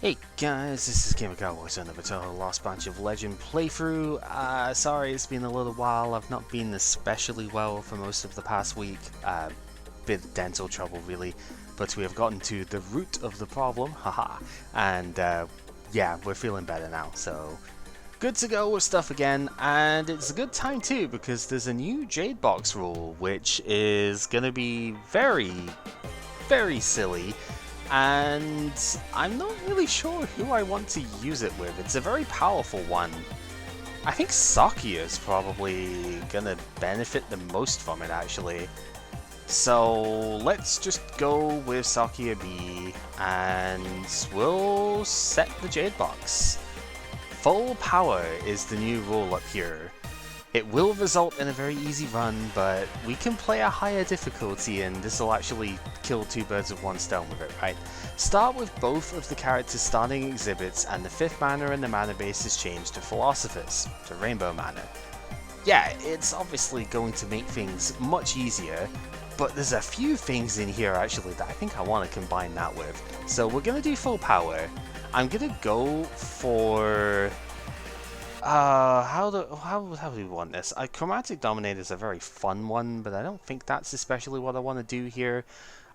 Hey guys, this is Gamer Cowboys on the Touhou Lost Bunch of Legend playthrough. Sorry it's been a little while, I've not been especially well for most of the past week. Bit of dental trouble really, but we have gotten to the root of the problem, haha. And yeah, we're feeling better now, so good to go with stuff again. And it's a good time too, because there's a new Jade Box rule, which is gonna be very, very silly. And I'm not really sure who I want to use it with. It's a very powerful one. I think Sakuya is probably gonna benefit the most from it, actually. So let's just go with Sakuya B, and we'll set the Jade Box. Full power is the new rule up here. It will result in a very easy run, but we can play a higher difficulty and this will actually kill two birds with one stone with it, right? Start with both of the characters' starting exhibits, and the 5th mana in the mana base is changed to Philosophers, to Rainbow mana. Yeah, it's obviously going to make things much easier, but there's a few things in here actually that I think I want to combine that with. So we're going to do full power. I'm going to go for... how do we want this? Chromatic Dominator is a very fun one, but I don't think that's especially what I want to do here.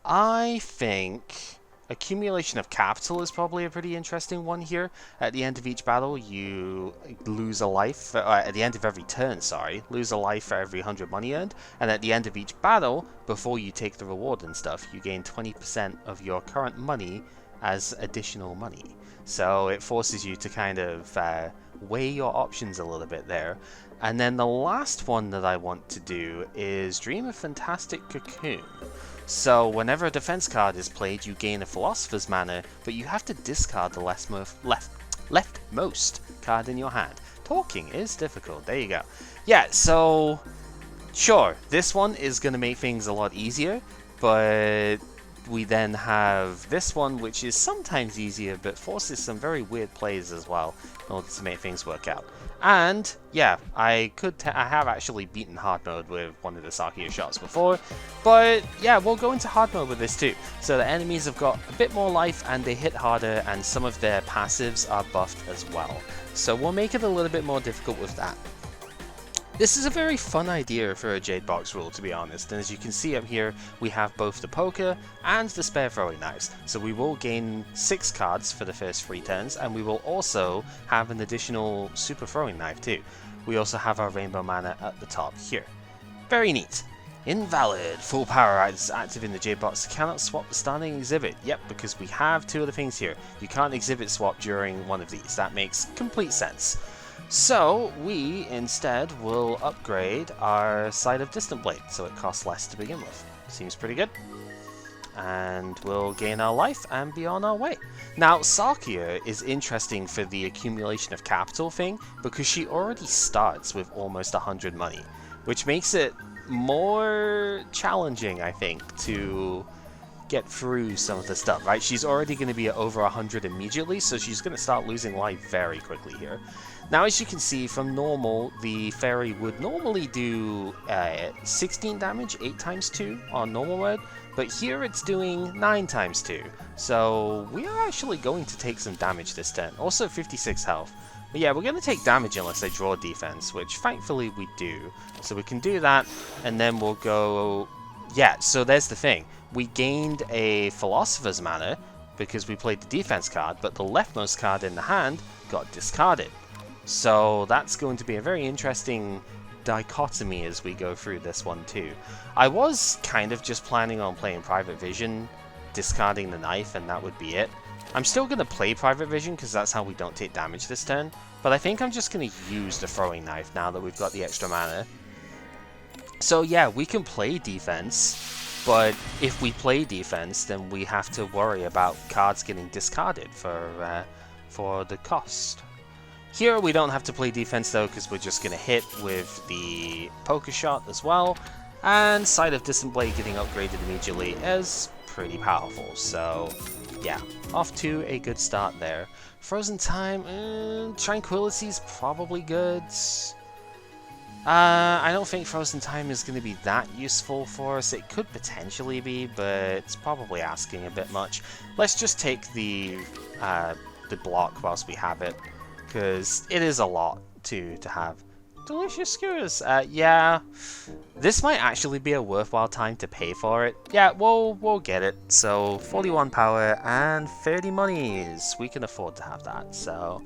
I think Accumulation of Capital is probably a pretty interesting one here. At the end of each battle, you lose a life, at the end of every turn, sorry, lose a life for every 100 money earned, and at the end of each battle, before you take the reward and stuff, you gain 20% of your current money as additional money. So it forces you to kind of weigh your options a little bit there. And then the last one that I want to do is Dream of Fantastic Cocoon. So whenever a defense card is played, you gain a Philosopher's mana, but you have to discard the leftmost card in your hand. Talking is difficult, there you go. Yeah, so sure, this one is going to make things a lot easier, but we then have this one, which is sometimes easier, but forces some very weird plays as well in order to make things work out. And yeah, I have actually beaten hard mode with one of the Sakuya shots before, but yeah, we'll go into hard mode with this too. So the enemies have got a bit more life and they hit harder, and some of their passives are buffed as well. So we'll make it a little bit more difficult with that. This is a very fun idea for a Jade Box rule, to be honest, and as you can see up here, we have both the poker and the spare throwing knives. So we will gain 6 cards for the first 3 turns, and we will also have an additional super throwing knife too. We also have our rainbow mana at the top here. Very neat. Invalid. Full power is active in the Jade Box. Cannot swap the starting exhibit. Yep, because we have 2 other things here. You can't exhibit swap during one of these. That makes complete sense. So we instead will upgrade our Sight of Distant Blade, so it costs less to begin with. Seems pretty good. And we'll gain our life and be on our way. Now Sakuya is interesting for the accumulation of capital thing, because she already starts with almost 100 money, which makes it more challenging, I think, to get through some of the stuff, right? She's already going to be at over 100 immediately, so she's going to start losing life very quickly here. Now, as you can see, from normal, the fairy would normally do 16 damage, 8 times 2 on normal mode, but here it's doing 9 times 2. So we are actually going to take some damage this turn. Also 56 health. But yeah, we're going to take damage unless they draw defense, which thankfully we do. So we can do that, and then we'll go... Yeah, so there's the thing. We gained a Philosopher's mana because we played the defense card, but the leftmost card in the hand got discarded. So that's going to be a very interesting dichotomy as we go through this one too. I was kind of just planning on playing Private Vision, discarding the knife, and that would be it. I'm still going to play Private Vision because that's how we don't take damage this turn, but I think I'm just going to use the throwing knife now that we've got the extra mana. So yeah, we can play defense, but if we play defense, then we have to worry about cards getting discarded for the cost. Here we don't have to play defense though, because we're just going to hit with the poker shot as well, and Sight of Distant Blade getting upgraded immediately is pretty powerful, so yeah, off to a good start there. Frozen Time, Tranquility is probably good. I don't think Frozen Time is going to be that useful for us. It could potentially be, but it's probably asking a bit much. Let's just take the the block whilst we have it, because it is a lot to have. Delicious skewers. Yeah, this might actually be a worthwhile time to pay for it. Yeah, we'll get it. So 41 power and 30 monies. We can afford to have that. So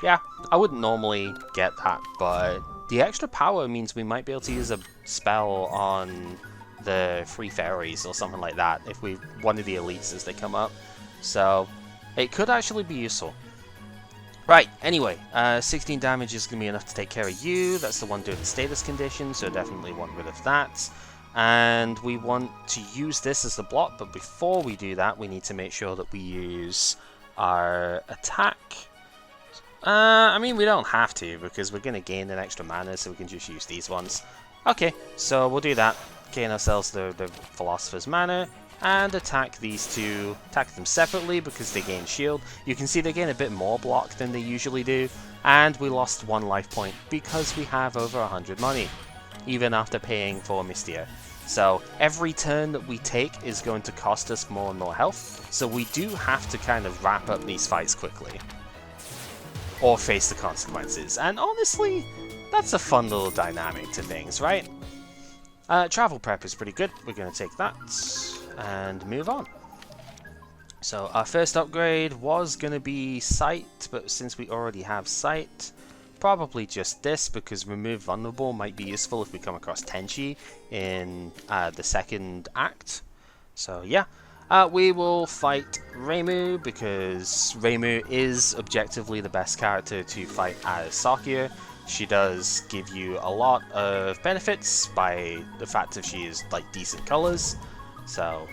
yeah, I wouldn't normally get that, but the extra power means we might be able to use a spell on the free fairies or something like that if we one of the elites as they come up. So it could actually be useful. Right, anyway, 16 damage is going to be enough to take care of you. That's the one doing the status condition, so definitely want rid of that. And we want to use this as the block, but before we do that, we need to make sure that we use our attack. I mean, we don't have to, because we're going to gain an extra mana, so we can just use these ones. Okay, so we'll do that. Gain ourselves the Philosopher's Mana. And attack these two, attack them separately because they gain shield. You can see they gain a bit more block than they usually do. And we lost 1 life point because we have over 100 money, even after paying for Mystia. So every turn that we take is going to cost us more and more health. So we do have to kind of wrap up these fights quickly, or face the consequences. And honestly, that's a fun little dynamic to things, right? Travel prep is pretty good. We're going to take that and move on. So our first upgrade was going to be Sight, but since we already have Sight, probably just this, because Remove Vulnerable might be useful if we come across Tenchi in the second act. So yeah, we will fight Reimu, because Reimu is objectively the best character to fight as Sakuya. She does give you a lot of benefits by the fact that she is like decent colors. So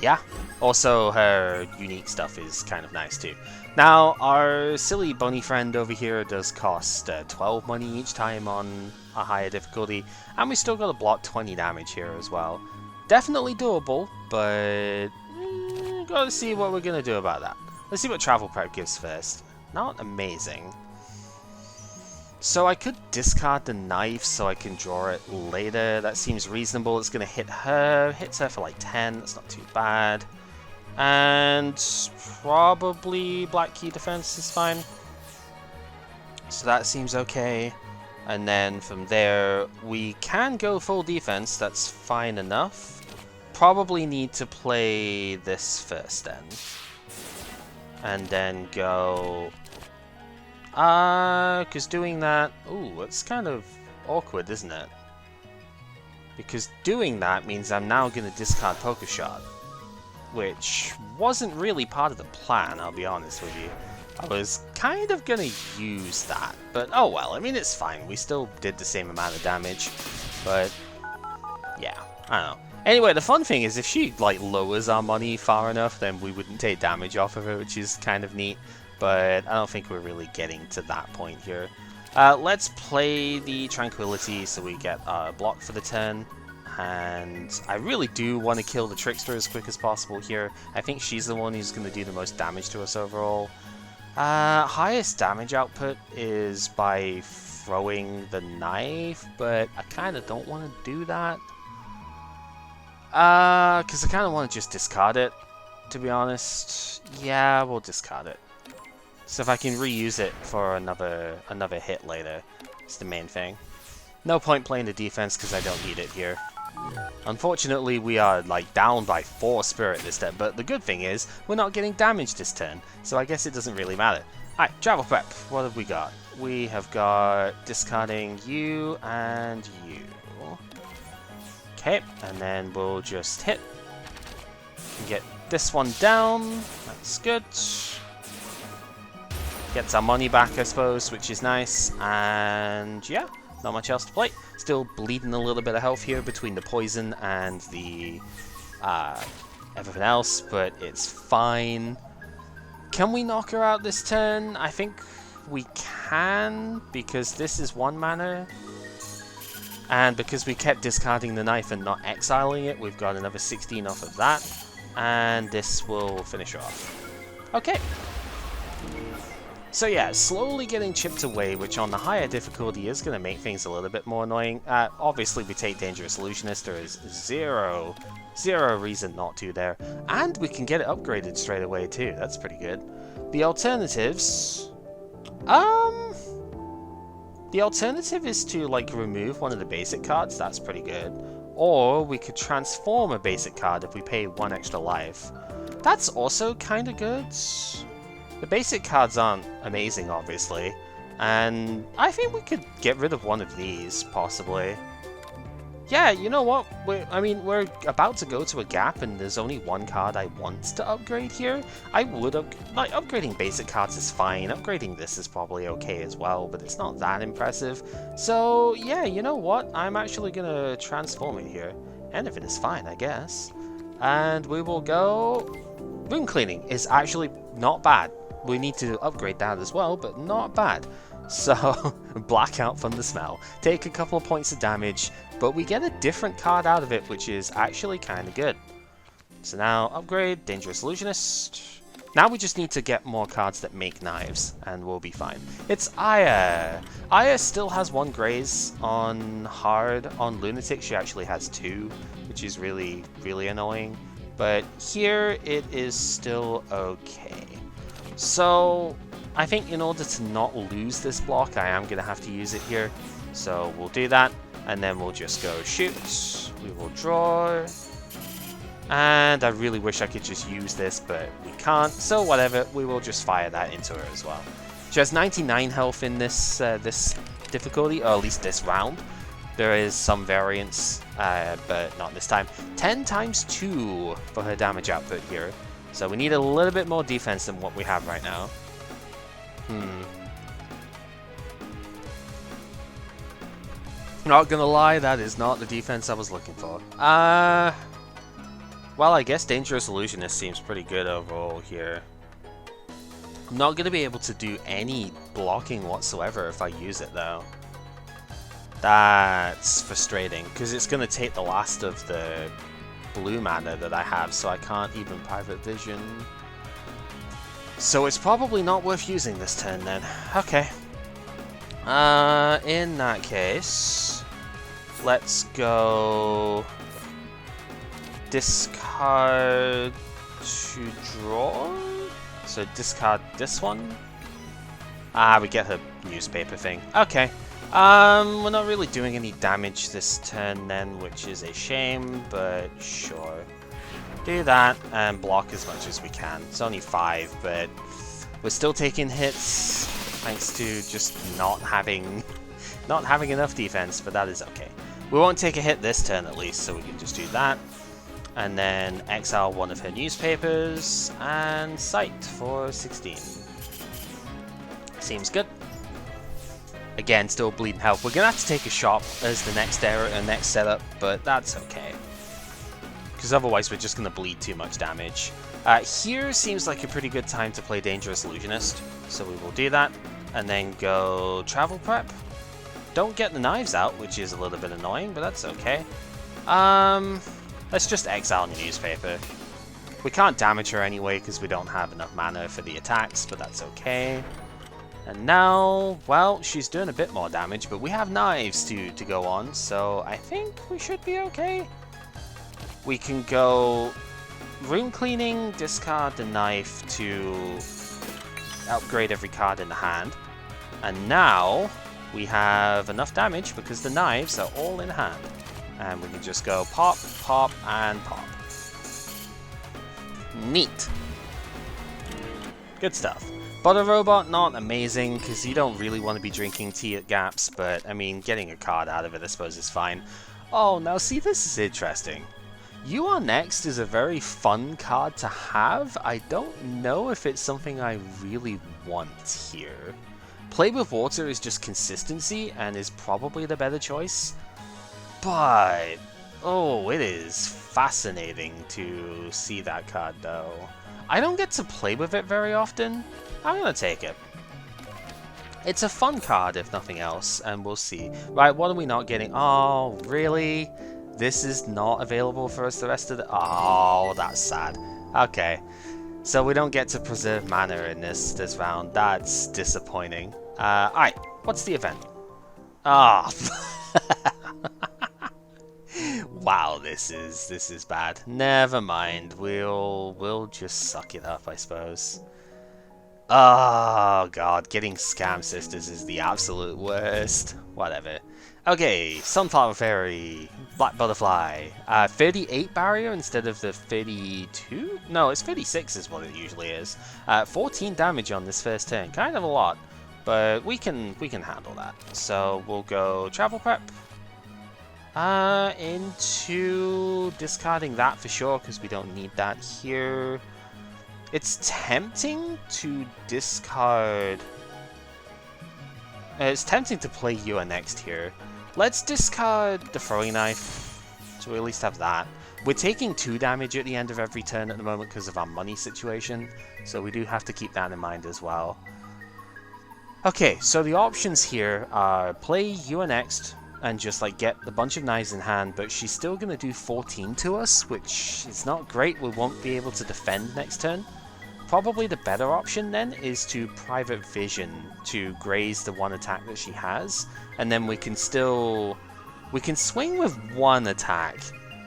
yeah, also her unique stuff is kind of nice too. Now our silly bunny friend over here does cost 12 money each time on a higher difficulty, and we still got to block 20 damage here as well. Definitely doable, but gotta see what we're gonna do about that. Let's see what travel prep gives first. Not amazing. So I could discard the knife so I can draw it later. That seems reasonable. It's going to hit her. Hits her for like 10. That's not too bad. And probably Black Key Defense is fine. So that seems okay. And then from there, we can go full defense. That's fine enough. Probably need to play this first then. And then go... because doing that... Ooh, it's kind of awkward, isn't it? Because doing that means I'm now going to discard Poker Shot, which wasn't really part of the plan, I'll be honest with you. I was kind of going to use that, but oh well, I mean, it's fine. We still did the same amount of damage, but yeah, I don't know. Anyway, the fun thing is if she, like, lowers our money far enough, then we wouldn't take damage off of her, which is kind of neat. But I don't think we're really getting to that point here. Let's play the Tranquility so we get a block for the turn. And I really do want to kill the Trickster as quick as possible here. I think she's the one who's going to do the most damage to us overall. Highest damage output is by throwing the knife, but I kind of don't want to do that. Because I kind of want to just discard it, to be honest. Yeah, we'll discard it. So if I can reuse it for another hit later, it's the main thing. No point playing the defense because I don't need it here. Unfortunately, we are like down by 4 spirit this turn, but the good thing is we're not getting damaged this turn, so I guess it doesn't really matter. Alright, travel prep. What have we got? We have got discarding you and you. Okay, and then we'll just hit. Get this one down. That's good. Gets our money back, I suppose, which is nice. And yeah, not much else to play. Still bleeding a little bit of health here between the poison and the everything else, but it's fine. Can we knock her out this turn? I think we can, because this is 1 mana. And because we kept discarding the knife and not exiling it, we've got another 16 off of that. And this will finish her off. Okay. So yeah, slowly getting chipped away, which on the higher difficulty is going to make things a little bit more annoying. Obviously we take Dangerous Illusionist, there is zero reason not to there. And we can get it upgraded straight away too, that's pretty good. The alternatives... The alternative is to, like, remove one of the basic cards, that's pretty good. Or we could transform a basic card if we pay 1 extra life. That's also kinda good. The basic cards aren't amazing, obviously. And I think we could get rid of one of these, possibly. Yeah, you know what? We're about to go to a gap, and there's only one card I want to upgrade here. I would upgrading basic cards is fine. Upgrading this is probably okay as well, but it's not that impressive. So yeah, you know what? I'm actually gonna transform it here. Anything is fine, I guess. And we will go. Room cleaning is actually not bad. We need to upgrade that as well, but not bad. So, blackout from the smell. Take a couple of points of damage, but we get a different card out of it, which is actually kind of good. So now, upgrade, Dangerous Illusionist. Now we just need to get more cards that make knives, and we'll be fine. It's Aya. Aya still has 1 graze on hard. On Lunatic, she actually has 2, which is really, really annoying. But here, it is still okay. So, I think in order to not lose this block, I am going to have to use it here. So we'll do that, and then we'll just go shoot. We will draw. And I really wish I could just use this, but we can't. So whatever, we will just fire that into her as well. She has 99 health in this this difficulty, or at least this round. There is some variance, but not this time. 10 times 2 for her damage output here. So we need a little bit more defense than what we have right now. Not gonna lie, that is not the defense I was looking for. Well, I guess Dangerous Illusionist seems pretty good overall here. I'm not gonna be able to do any blocking whatsoever if I use it though. That's frustrating, because it's gonna take the last of the blue mana that I have, so I can't even Private Vision. So it's probably not worth using this turn then. Okay. In that case, let's go discard to draw. So discard this one. We get her newspaper thing. Okay. We're not really doing any damage this turn then, which is a shame, but sure. Do that and block as much as we can. It's only 5, but we're still taking hits thanks to just not having enough defense, but that is okay. We won't take a hit this turn at least, so we can just do that. And then exile one of her newspapers and sight for 16. Seems good. Again, still bleeding health. We're gonna have to take a shot as the next next setup, but that's okay. Because otherwise we're just going to bleed too much damage. Here seems like a pretty good time to play Dangerous Illusionist, so we will do that, and then go Travel Prep. Don't get the knives out, which is a little bit annoying, but that's okay. Let's just exile the newspaper. We can't damage her anyway because we don't have enough mana for the attacks, but that's okay. And now, well, she's doing a bit more damage, but we have knives to go on, so I think we should be okay. We can go room cleaning, discard the knife to upgrade every card in the hand. And now we have enough damage because the knives are all in hand. And we can just go pop, pop, and pop. Neat. Good stuff. Butter Robot, not amazing, because you don't really want to be drinking tea at gaps, but, I mean, getting a card out of it, I suppose, is fine. Oh, now see, this is interesting. You Are Next is a very fun card to have. I don't know if it's something I really want here. Play with Water is just consistency and is probably the better choice. But, oh, it is fascinating to see that card though. I don't get to play with it very often. I'm gonna take it. It's a fun card if nothing else, and we'll see. Right, what are we not getting? Oh, really? This is not available for us the rest of the... Oh, that's sad. Okay. So we don't get to preserve mana in this round. That's disappointing. Alright, what's the event? Ah, wow, this is bad. Never mind. We'll just suck it up, I suppose. Oh god, getting Scam Sisters is the absolute worst. Whatever. Okay, Sunflower Fairy, Black Butterfly. 38 barrier instead of the 32? No, it's 36 is what it usually is. 14 damage on this first turn, kind of a lot, but we can handle that. So we'll go Travel Prep. Into discarding that for sure, because we don't need that here. It's tempting to discard... it's tempting to play Yua next here. Let's discard the throwing knife, so we at least have that. We're taking 2 damage at the end of every turn at the moment because of our money situation, so we do have to keep that in mind as well. Okay, so the options here are play Yua next, and just like get a bunch of knives in hand, but she's still going to do 14 to us, which is not great. We won't be able to defend next turn. Probably the better option then is to Private Vision to graze the one attack that she has, and then we can swing with one attack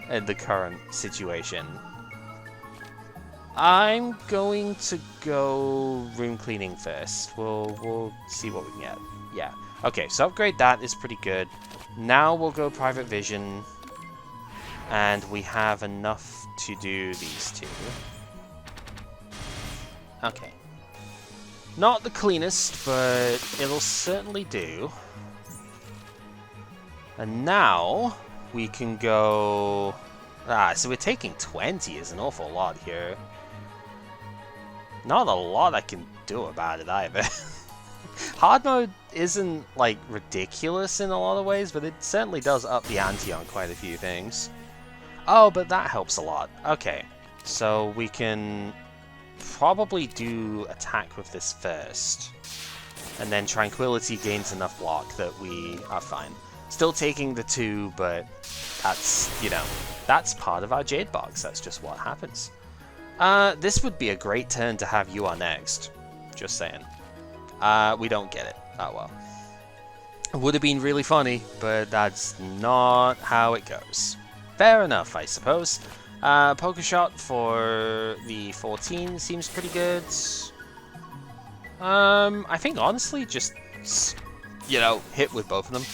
in the current situation. I'm going to go Room Cleaning first. We'll see what we can get. Yeah. Okay, so upgrade that is pretty good. Now we'll go Private Vision, and we have enough to do these two. Okay. Not the cleanest, but it'll certainly do. And now we can go... so we're taking 20 is an awful lot here. Not a lot I can do about it either. Hard mode isn't, like, ridiculous in a lot of ways, but it certainly does up the ante on quite a few things. Oh, but that helps a lot. Okay, so we can probably do attack with this first. And then Tranquility gains enough block that we are fine. Still taking the 2, but that's, you know, that's part of our Jade Box. That's just what happens. This would be a great turn to have you on next. Just saying. We don't get it. Oh well. It would have been really funny, but that's not how it goes. Fair enough, I suppose. Poker Shot for the 14 seems pretty good. I think honestly, just, you know, hit with both of them.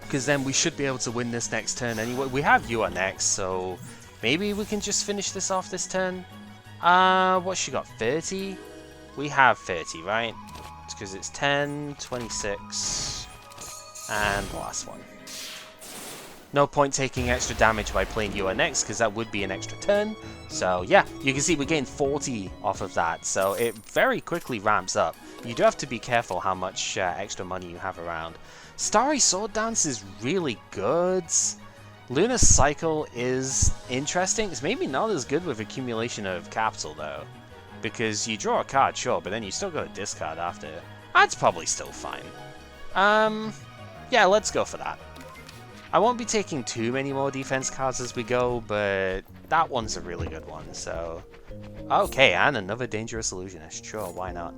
Because then we should be able to win this next turn anyway. We have Yua next, so maybe we can just finish this off this turn. What's she got? 30? We have 30, right? It's because it's 10, 26, and the last one. No point taking extra damage by playing Yua next, because that would be an extra turn. So yeah, you can see we gain 40 off of that, so it very quickly ramps up. You do have to be careful how much extra money you have around. Starry Sword Dance is really good. Lunar Cycle is interesting. It's maybe not as good with Accumulation of Capital, though. Because you draw a card, sure, but then you still got a discard after. That's probably still fine. Yeah, let's go for that. I won't be taking too many more defense cards as we go, but that one's a really good one, so... Okay, and another Dangerous Illusionist. Sure, why not?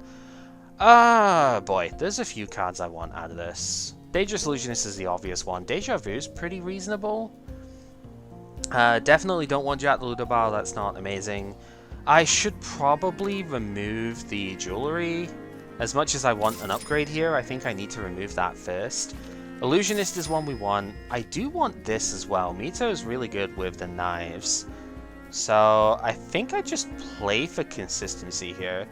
Boy, there's a few cards I want out of this. Dangerous Illusionist is the obvious one. Deja Vu is pretty reasonable. Definitely don't want Jack the Ludobar, that's not amazing. I should probably remove the jewelry. As much as I want an upgrade here, I think I need to remove that first. Illusionist is one we want. I do want this as well. Mito is really good with the knives. So I think I just play for consistency here.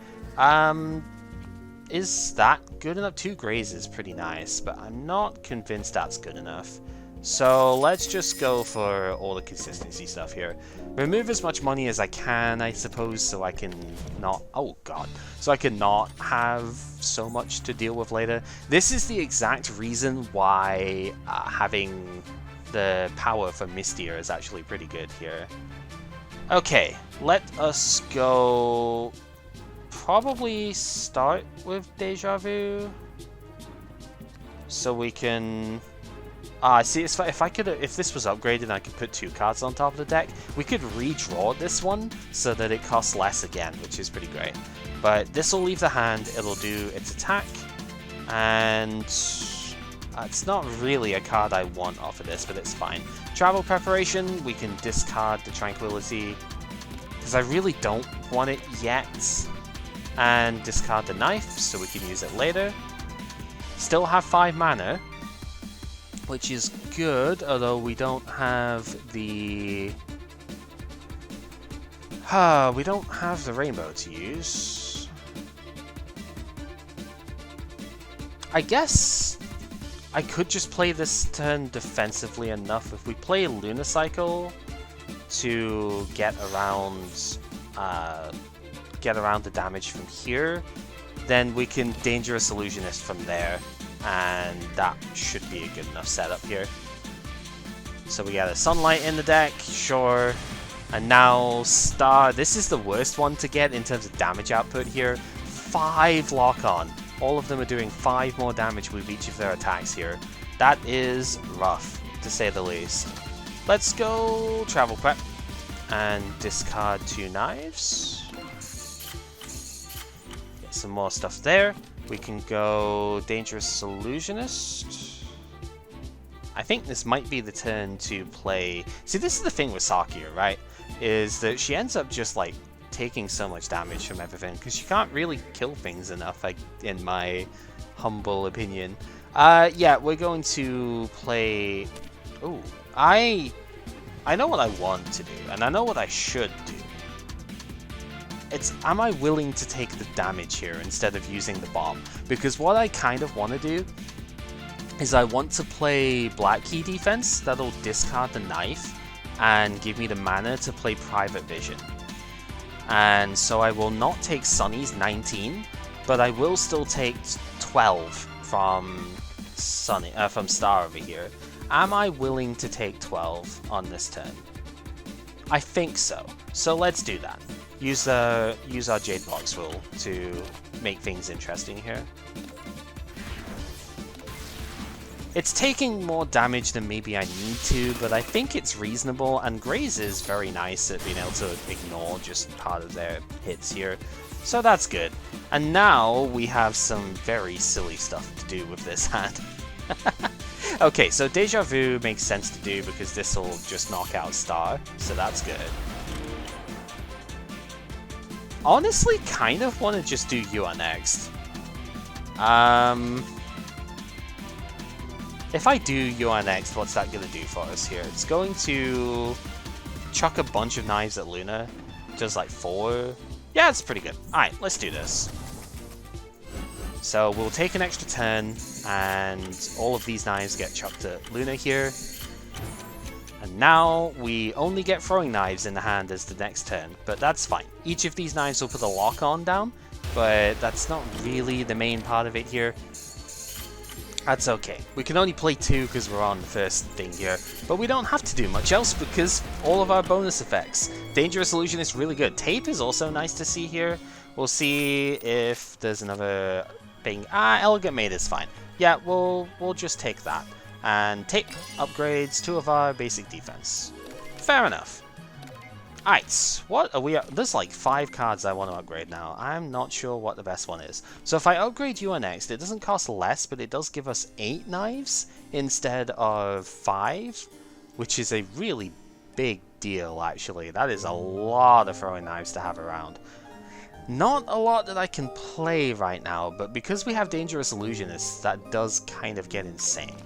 Is that good enough? 2 grays is pretty nice, but I'm not convinced that's good enough. So let's just go for all the consistency stuff here. Remove as much money as I can, I suppose, so I can not... Oh, God. So I can not have so much to deal with later. This is the exact reason why having the power for Mystia is actually pretty good here. Okay, let us go... Probably start with Deja Vu. So we can... See, if this was upgraded and I could put 2 cards on top of the deck, we could redraw this one so that it costs less again, which is pretty great. But this will leave the hand, it'll do its attack, and it's not really a card I want off of this, but it's fine. Travel Preparation, we can discard the Tranquility, because I really don't want it yet, and discard the Knife, so we can use it later. Still have 5 mana, which is good, although we don't have the... we don't have the Rainbow to use. I guess I could just play this turn defensively enough. If we play Lunar Cycle to get around the damage from here, then we can Dangerous Illusionist from there, and that should be a good enough setup here. So we got a Sunlight in the deck, sure, and now Star. This is the worst one to get in terms of damage output here. 5 lock-on. All of them are doing 5 more damage with each of their attacks here. That is rough, to say the least. Let's go Travel Prep and discard 2 Knives. Get some more stuff there. We can go Dangerous Illusionist. I think this might be the turn to play... See, this is the thing with Sakuya, right? Is that she ends up just, like, taking so much damage from everything, because she can't really kill things enough, in my humble opinion. Yeah, we're going to play... Ooh, I know what I want to do, and I know what I should do. It's, am I willing to take the damage here instead of using the bomb? Because what I kind of want to do is I want to play Black Key defense that'll discard the Knife and give me the mana to play Private Vision. And so I will not take Sunny's 19, but I will still take 12 from from Star over here. Am I willing to take 12 on this turn? I think so. So let's do that. Use our Jade Box rule to make things interesting here. It's taking more damage than maybe I need to, but I think it's reasonable, and Graze is very nice at being able to ignore just part of their hits here, so that's good. And now we have some very silly stuff to do with this hand. Okay, so Deja Vu makes sense to do because this will just knock out Star, so that's good. Honestly, kind of want to just do You Are Next. If I do You Are Next, what's that going to do for us here? It's going to chuck a bunch of knives at Luna. Just like 4. Yeah, it's pretty good. Alright, let's do this. So we'll take an extra turn, and all of these knives get chucked at Luna here. And now we only get throwing knives in the hand as the next turn, but that's fine. Each of these knives will put a lock-on down, but that's not really the main part of it here. That's okay. We can only play 2 because we're on the first thing here, but we don't have to do much else because all of our bonus effects. Dangerous Illusion is really good. Tape is also nice to see here. We'll see if there's another thing. Elegant Maid is fine. Yeah, we'll just take that. And Tape upgrades 2 of our basic defense. Fair enough. Alright, what are we... There's like 5 cards I want to upgrade now. I'm not sure what the best one is. So if I upgrade You Are Next, it doesn't cost less, but it does give us 8 knives instead of 5, which is a really big deal, actually. That is a lot of throwing knives to have around. Not a lot that I can play right now, but because we have Dangerous Illusionists, that does kind of get insane.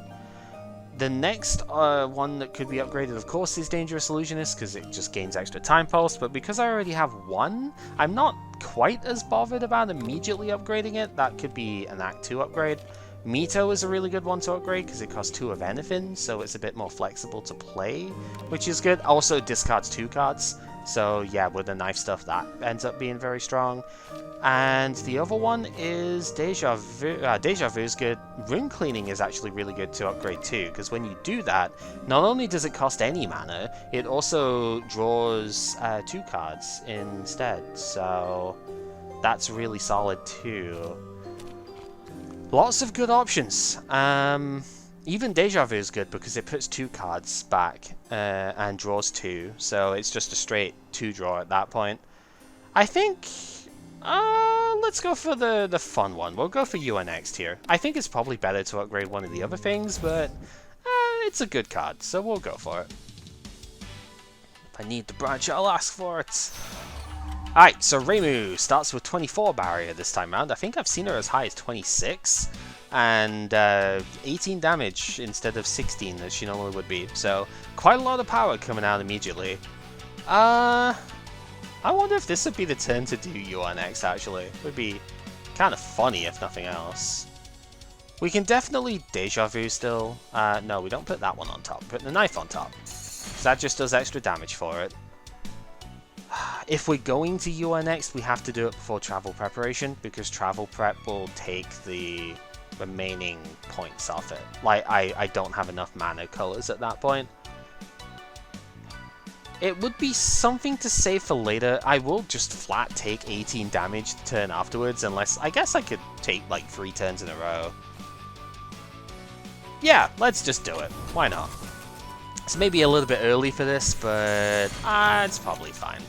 The next one that could be upgraded, of course, is Dangerous Illusionist, because it just gains extra time pulse, but because I already have 1, I'm not quite as bothered about immediately upgrading it. That could be an Act 2 upgrade. Mito is a really good one to upgrade, because it costs 2 of anything, so it's a bit more flexible to play, which is good. Also discards 2 cards, so yeah, with the knife stuff, that ends up being very strong. And the other one is Deja Vu. Deja Vu is good. Rune Cleaning is actually really good to upgrade too, because when you do that, not only does it cost any mana, it also draws 2 cards instead, so that's really solid too. Lots of good options. Even Deja Vu is good because it puts 2 cards back and draws 2, so it's just a straight 2 draw at that point. I think let's go for the fun one. We'll go for UA next here. I think it's probably better to upgrade one of the other things, but it's a good card, so we'll go for it. If I need the branch, I'll ask for it. Alright, so Reimu starts with 24 barrier this time around. I think I've seen her as high as 26. And 18 damage instead of 16 as she normally would be. So, quite a lot of power coming out immediately. I wonder if this would be the turn to do UA next, actually. It would be kind of funny if nothing else. We can definitely Deja Vu still. No, we don't put that one on top. Put the knife on top. So that just does extra damage for it. If we're going to UA next, we have to do it before travel preparation, because travel prep will take the remaining points off it. Like, I don't have enough mana colors at that point. It would be something to save for later. I will just flat take 18 damage the turn afterwards, unless, I guess I could take like 3 turns in a row. Yeah, let's just do it. Why not? It's maybe a little bit early for this, but it's probably fine.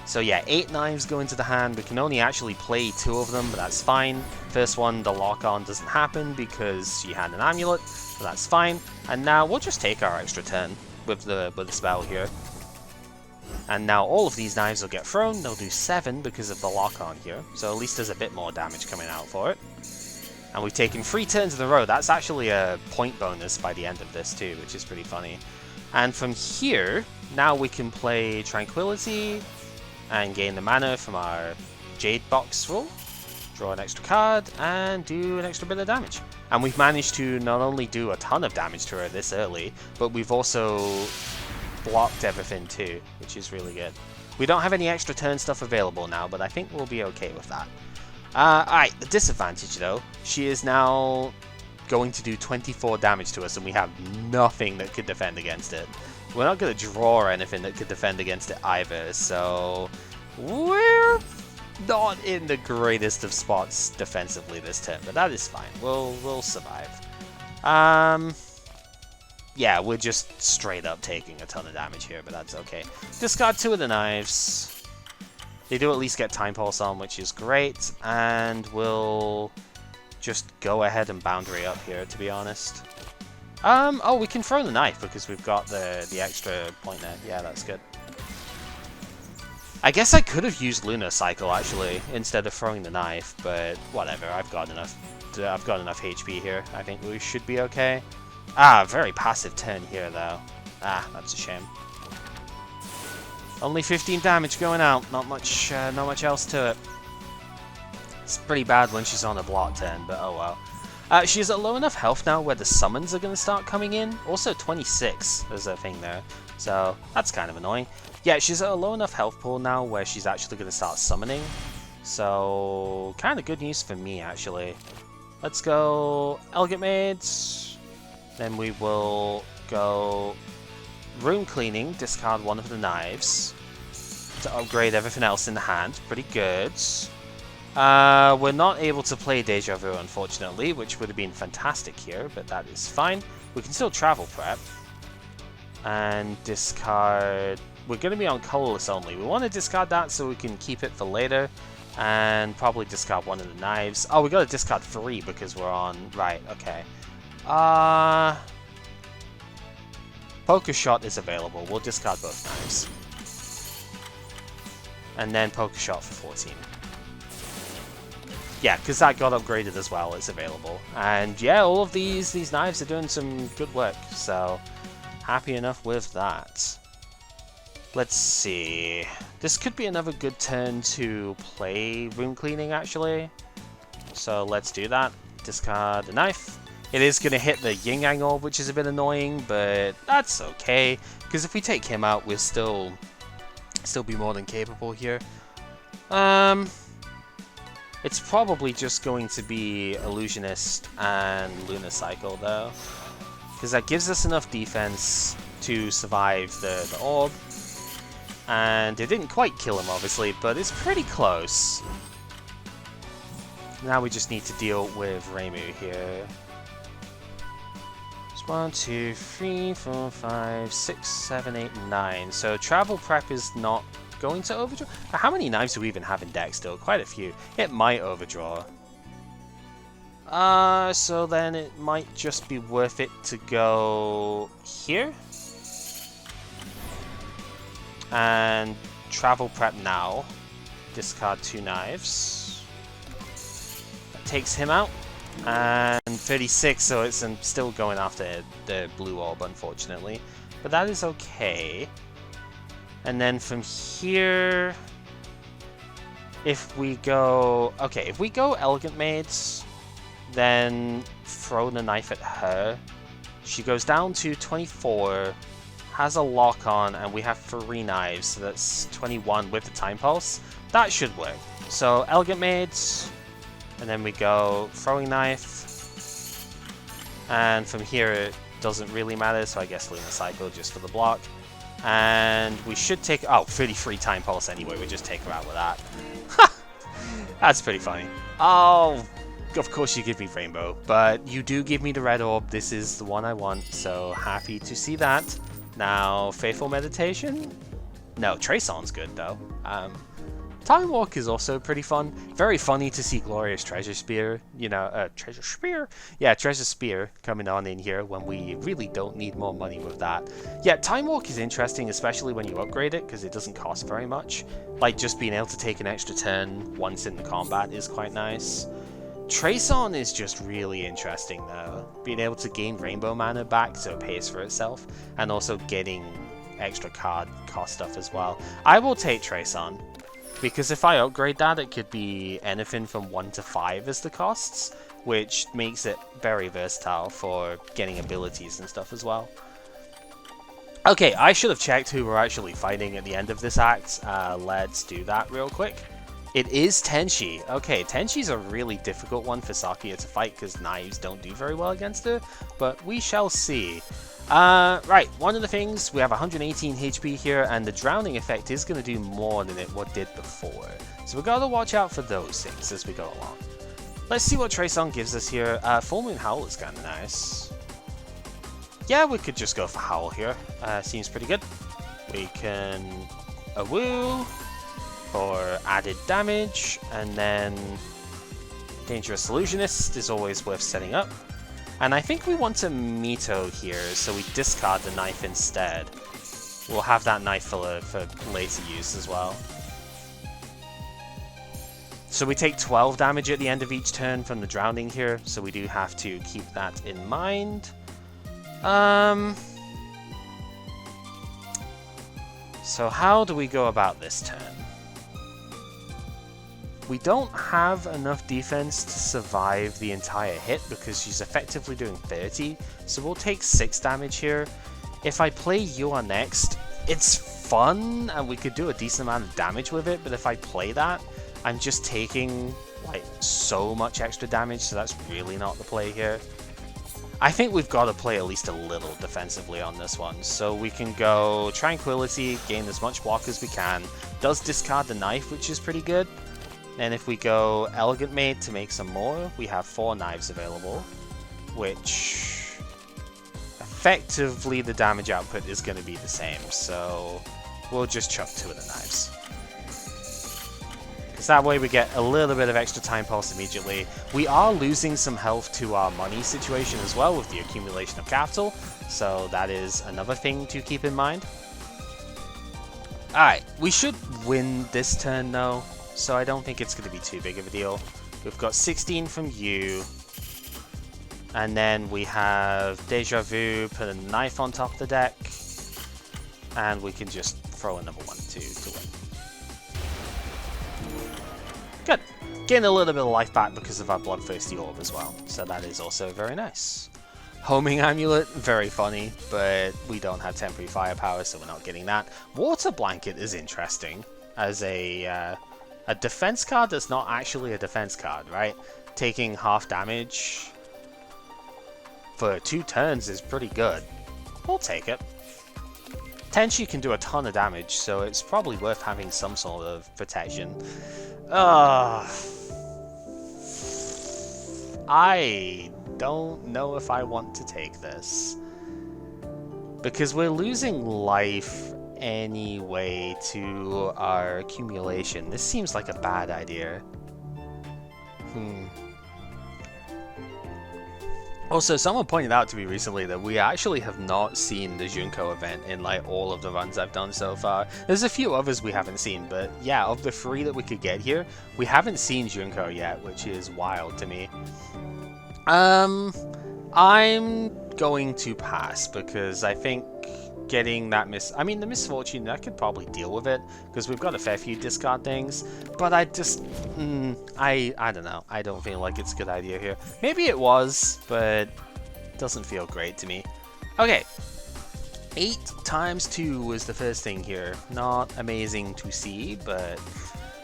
So yeah, 8 knives go into the hand. We can only actually play 2 of them, but that's fine. First one, the lock-on doesn't happen because she had an amulet, so that's fine. And now we'll just take our extra turn with the spell here. And now all of these knives will get thrown. They'll do 7 because of the lock-on here, so at least there's a bit more damage coming out for it. And we've taken 3 turns in a row. That's actually a point bonus by the end of this too, which is pretty funny. And from here, now we can play Tranquility and gain the mana from our Jade Box rule, draw an extra card, and do an extra bit of damage. And we've managed to not only do a ton of damage to her this early, but we've also blocked everything too, which is really good. We don't have any extra turn stuff available now, but I think we'll be okay with that. Alright, the disadvantage though, she is now going to do 24 damage to us, and we have nothing that could defend against it. We're not going to draw anything that could defend against it either, so we're not in the greatest of spots defensively this turn, but that is fine. We'll survive. Yeah, we're just straight up taking a ton of damage here, but that's okay. Discard 2 of the knives. They do at least get Time Pulse on, which is great, and we'll just go ahead and boundary up here, to be honest. Oh, we can throw the knife because we've got the extra point there. Yeah, that's good. I guess I could have used Lunar Cycle actually instead of throwing the knife, but whatever. I've got enough HP here. I think we should be okay. Very passive turn here though. That's a shame. Only 15 damage going out. Not much else to it. It's pretty bad when she's on a block turn, but oh well. She's at low enough health now where the summons are going to start coming in. Also 26 is a thing there, so that's kind of annoying. Yeah, she's at a low enough health pool now where she's actually going to start summoning. So, kind of good news for me, actually. Let's go Elegant Maids. Then we will go Room Cleaning, discard 1 of the knives to upgrade everything else in the hand. Pretty good. We're not able to play Deja Vu, unfortunately, which would have been fantastic here, but that is fine. We can still travel prep. And discard... We're going to be on colorless only. We want to discard that so we can keep it for later. And probably discard 1 of the knives. Oh, we got to discard 3 because we're on... Right, okay. Poker Shot is available. We'll discard both knives. And then Poker Shot for 14. Yeah, because that got upgraded as well, it's available. And yeah, all of these knives are doing some good work, so happy enough with that. Let's see. This could be another good turn to play Room Cleaning, actually. So let's do that. Discard the knife. It is going to hit the Yin Yang Orb, which is a bit annoying, but that's okay. Because if we take him out, we'll still be more than capable here. It's probably just going to be Illusionist and Lunar Cycle, though. Because that gives us enough defense to survive the orb. And it didn't quite kill him, obviously, but it's pretty close. Now we just need to deal with Reimu here. 1, 2, 3, 4, 5, 6, 7, 8, 9. So travel prep is not going to overdraw. How many knives do we even have in deck still? Quite a few. It might overdraw. So then it might just be worth it to go here. And travel prep now. Discard 2 knives. That takes him out. And 36, so it's still going after the blue orb, unfortunately. But that is okay. And then from here, if we go... Okay, if we go Elegant Maids, then throw the knife at her. She goes down to 24, has a lock on, and we have 3 knives, so that's 21 with the Time Pulse. That should work. So Elegant Maids... And then we go throwing knife, and from here it doesn't really matter, so I guess Lunar Cycle just for the block. And we should take 33 Time Pulse anyway. We just take her out with that. That's pretty funny. Oh, of course you give me Rainbow, but you do give me the Red Orb. This is the one I want, so happy to see that. Now, Faithful Meditation? No, Trayson's good though. Time Walk is also pretty fun. Very funny to see Glorious Treasure Spear, you know, Treasure Spear? Yeah, Treasure Spear coming on in here when we really don't need more money with that. Yeah, Time Walk is interesting, especially when you upgrade it, because it doesn't cost very much. Like, just being able to take an extra turn once in the combat is quite nice. Trayson is just really interesting, though. Being able to gain Rainbow Mana back, so it pays for itself, and also getting extra card cost stuff as well. I will take Trayson. Because if I upgrade that, it could be anything from 1 to 5 as the costs, which makes it very versatile for getting abilities and stuff as well. Okay, I should have checked who we're actually fighting at the end of this act. Let's do that real quick. It is Tenchi. Okay, Tenchi's a really difficult one for Sakuya to fight because knives don't do very well against her, but we shall see. Right, one of the things, we have 118 HP here, and the drowning effect is going to do more than what did before. So we've got to watch out for those things as we go along. Let's see what Trayson gives us here. Full Moon Howl is kind of nice. Yeah, we could just go for Howl here. Seems pretty good. We can Awoo for added damage, and then Dangerous Illusionist is always worth setting up. And I think we want a Mito here, so we discard the knife instead. We'll have that knife for later use as well. So we take 12 damage at the end of each turn from the drowning here, so we do have to keep that in mind. So how do we go about this turn? We don't have enough defense to survive the entire hit because she's effectively doing 30, so we'll take 6 damage here. If I play Yua next, it's fun and we could do a decent amount of damage with it, but if I play that, I'm just taking like so much extra damage, so that's really not the play here. I think we've got to play at least a little defensively on this one, so we can go Tranquility, gain as much block as we can, does discard the knife, which is pretty good. And if we go Elegant Maid to make some more, we have 4 knives available, which effectively the damage output is going to be the same, so we'll just chuck 2 of the knives. Because that way we get a little bit of extra Time Pulse immediately. We are losing some health to our money situation as well with the accumulation of capital, so that is another thing to keep in mind. Alright, we should win this turn though. So I don't think it's going to be too big of a deal. We've got 16 from you. And then we have Deja Vu, put a knife on top of the deck. And we can just throw another one to win. Good. Getting a little bit of life back because of our Bloodthirsty Orb as well. So that is also very nice. Homing Amulet, very funny, but we don't have temporary firepower, so we're not getting that. Water Blanket is interesting as a defense card that's not actually a defense card, right? Taking half damage for 2 turns is pretty good. We'll take it. Tenchi can do a ton of damage, so it's probably worth having some sort of protection. I don't know if I want to take this. Because we're losing life anyway to our accumulation. This seems like a bad idea. Also, someone pointed out to me recently that we actually have not seen the Junko event in like all of the runs I've done so far. There's a few others we haven't seen, but yeah, of the 3 that we could get here, we haven't seen Junko yet, which is wild to me. I'm going to pass because I think getting that the misfortune, I could probably deal with it because we've got a fair few discard things, but I just I don't know, I don't feel like it's a good idea here. Maybe it was, but it doesn't feel great to me. Okay, 8 times 2 was the first thing here. Not amazing to see, but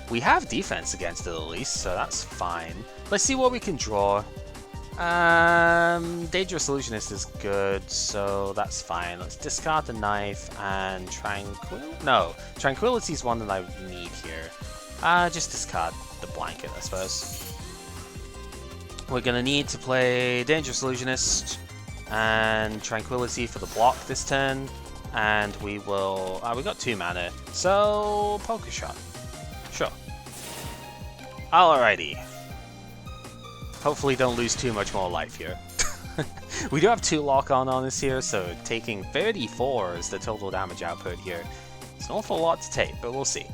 we have defense against it at least, so that's fine. Let's see what we can draw. Dangerous Illusionist is good, so that's fine. Let's discard the knife and Tranquility is one that I need here. Just discard the blanket, I suppose. We're gonna need to play Dangerous Illusionist and Tranquility for the block this turn, and we will. We got 2 mana, so Poker Shot. Sure. Alrighty. Hopefully don't lose too much more life here. We do have 2 lock-on on us here, so taking 34 is the total damage output here. It's an awful lot to take, but we'll see.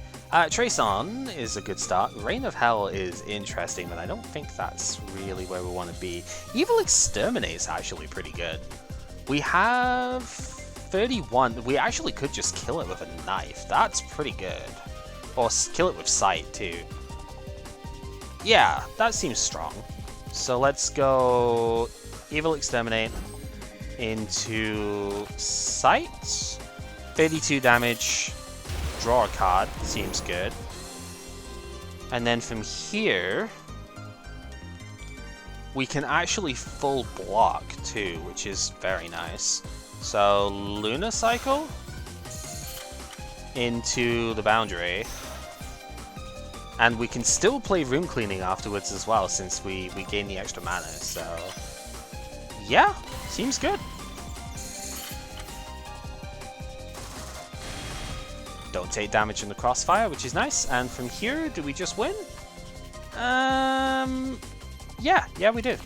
Trace On is a good start. Reign of Hell is interesting, but I don't think that's really where we want to be. Evil Exterminate is actually pretty good. We have 31. We actually could just kill it with a knife. That's pretty good. Or kill it with Sight, too. Yeah, that seems strong. So let's go Evil Exterminate into Sight. 32 damage. Draw a card. Seems good. And then from here, we can actually full block too, which is very nice. So Luna Cycle into the Boundary. And we can still play Room Cleaning afterwards as well, since we gain the extra mana, so yeah, seems good. Don't take damage in the Crossfire, which is nice. And from here, do we just win? Yeah, we do.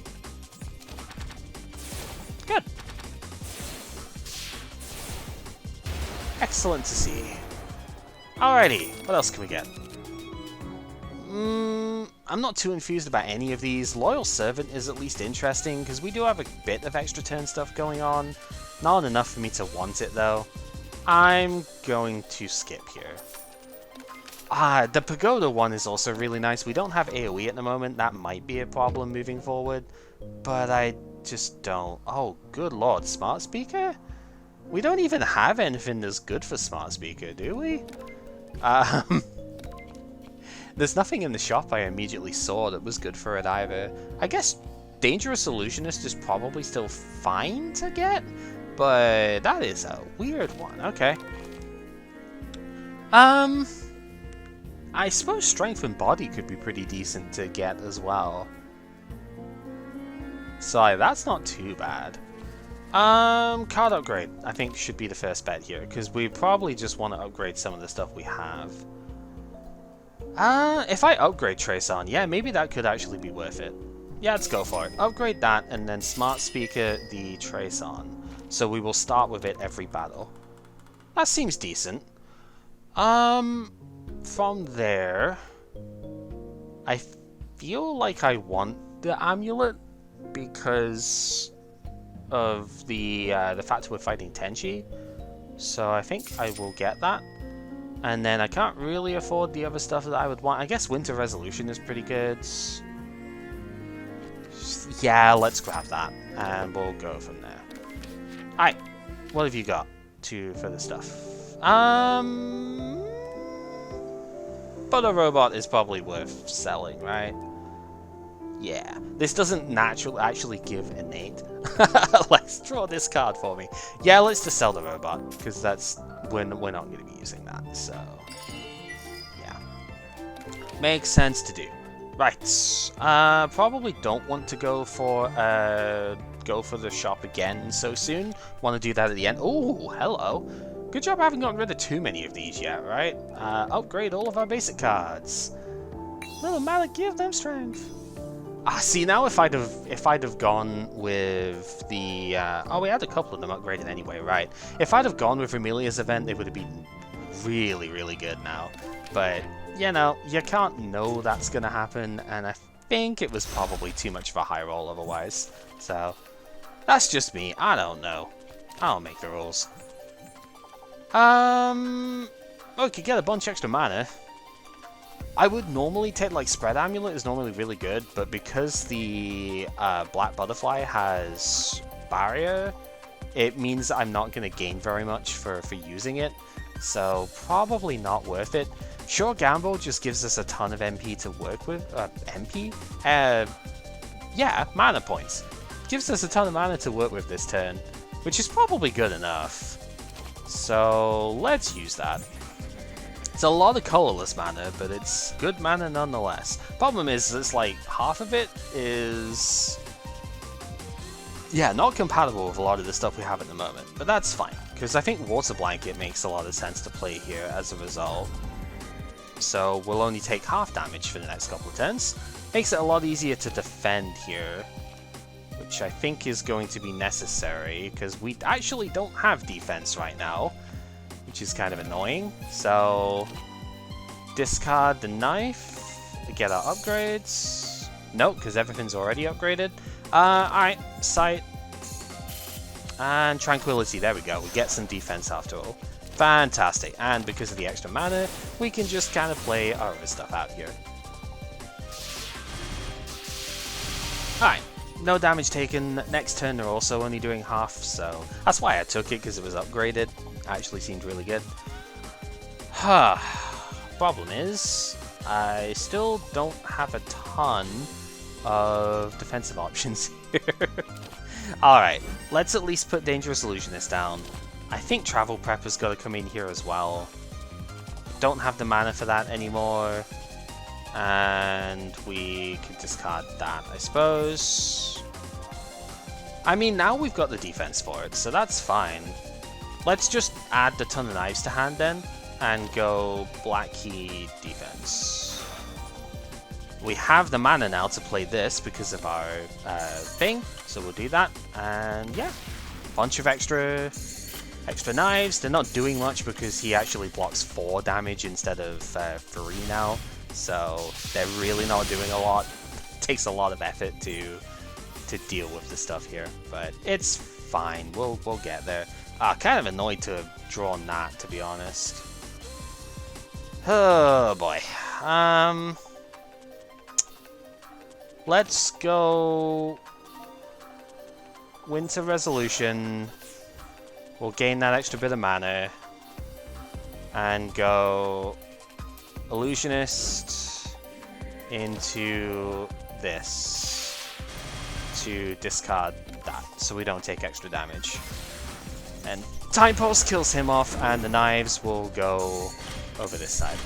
Good. Excellent to see. Alrighty, what else can we get? I'm not too enthused about any of these. Loyal Servant is at least interesting, because we do have a bit of extra turn stuff going on. Not enough for me to want it, though. I'm going to skip here. The Pagoda one is also really nice. We don't have AoE at the moment. That might be a problem moving forward. But I just don't... Oh, good lord. Smart Speaker? We don't even have anything that's good for Smart Speaker, do we? There's nothing in the shop I immediately saw that was good for it either. I guess Dangerous Illusionist is probably still fine to get, but that is a weird one. Okay. I suppose Strength and Body could be pretty decent to get as well. So that's not too bad. Card upgrade, I think, should be the first bet here, because we probably just want to upgrade some of the stuff we have. If I upgrade Trace On, yeah, maybe that could actually be worth it. Yeah, let's go for it. Upgrade that, and then Smart Speaker the Trace On. So we will start with it every battle. That seems decent. From there, I feel like I want the amulet because of the fact we're fighting Tenchi. So I think I will get that. And then I can't really afford the other stuff that I would want. I guess Winter Resolution is pretty good. Yeah, let's grab that. And we'll go from there. Alright, what have you got for the stuff? But a robot is probably worth selling, right? Yeah. This doesn't actually give innate. Let's draw this card for me. Yeah, let's just sell the robot, because we're not going to be using that, so yeah. Makes sense to do. Right. Probably don't want to go for the shop again so soon. Want to do that at the end. Oh, hello. Good job I haven't gotten rid of too many of these yet, right? Upgrade all of our basic cards. Little Malik, give them strength. See, now if I'd have gone with the oh, we had a couple of them upgraded anyway, right? If I'd have gone with Amelia's event, they would have been really, really good now. But you know, you can't know that's gonna happen, and I think it was probably too much of a high roll otherwise. So that's just me. I don't know. I don't make the rules. We could get a bunch extra mana. I would normally take, like, Spread Amulet is normally really good, but because the Black Butterfly has Barrier, it means I'm not going to gain very much for using it, so probably not worth it. Sure, Gamble just gives us a ton of MP to work with. Yeah, mana points. Gives us a ton of mana to work with this turn, which is probably good enough. So let's use that. It's a lot of colorless mana, but it's good mana nonetheless. Problem is, it's like half of it is, yeah, not compatible with a lot of the stuff we have at the moment. But that's fine, because I think Water Blanket makes a lot of sense to play here as a result. So we'll only take half damage for the next couple of turns. Makes it a lot easier to defend here, which I think is going to be necessary, because we actually don't have defense right now, which is kind of annoying. So discard the knife to get our upgrades. Nope, because everything's already upgraded. Alright, Sight. And Tranquility, there we go. We get some defense after all. Fantastic. And because of the extra mana, we can just kind of play our other stuff out here. Alright, no damage taken. Next turn they're also only doing half, so that's why I took it, because it was upgraded. Actually seemed really good. Problem is, I still don't have a ton of defensive options here. Alright, let's at least put Dangerous Illusionist down. I think Travel Prepper's got to come in here as well. Don't have the mana for that anymore. And we can discard that, I suppose. I mean, now we've got the defense for it, so that's fine. Let's just add a ton of knives to hand then, and go Black Key defense. We have the mana now to play this because of our thing, so we'll do that. And yeah, bunch of extra knives. They're not doing much because he actually blocks 4 damage instead of 3 now, so they're really not doing a lot. It takes a lot of effort to deal with the stuff here, but it's fine. We'll get there. Kind of annoyed to have drawn that, to be honest. Oh boy. Let's go Winter Resolution. We'll gain that extra bit of mana. And go Illusionist into this to discard that, so we don't take extra damage. And Time Pulse kills him off, and the knives will go over this side.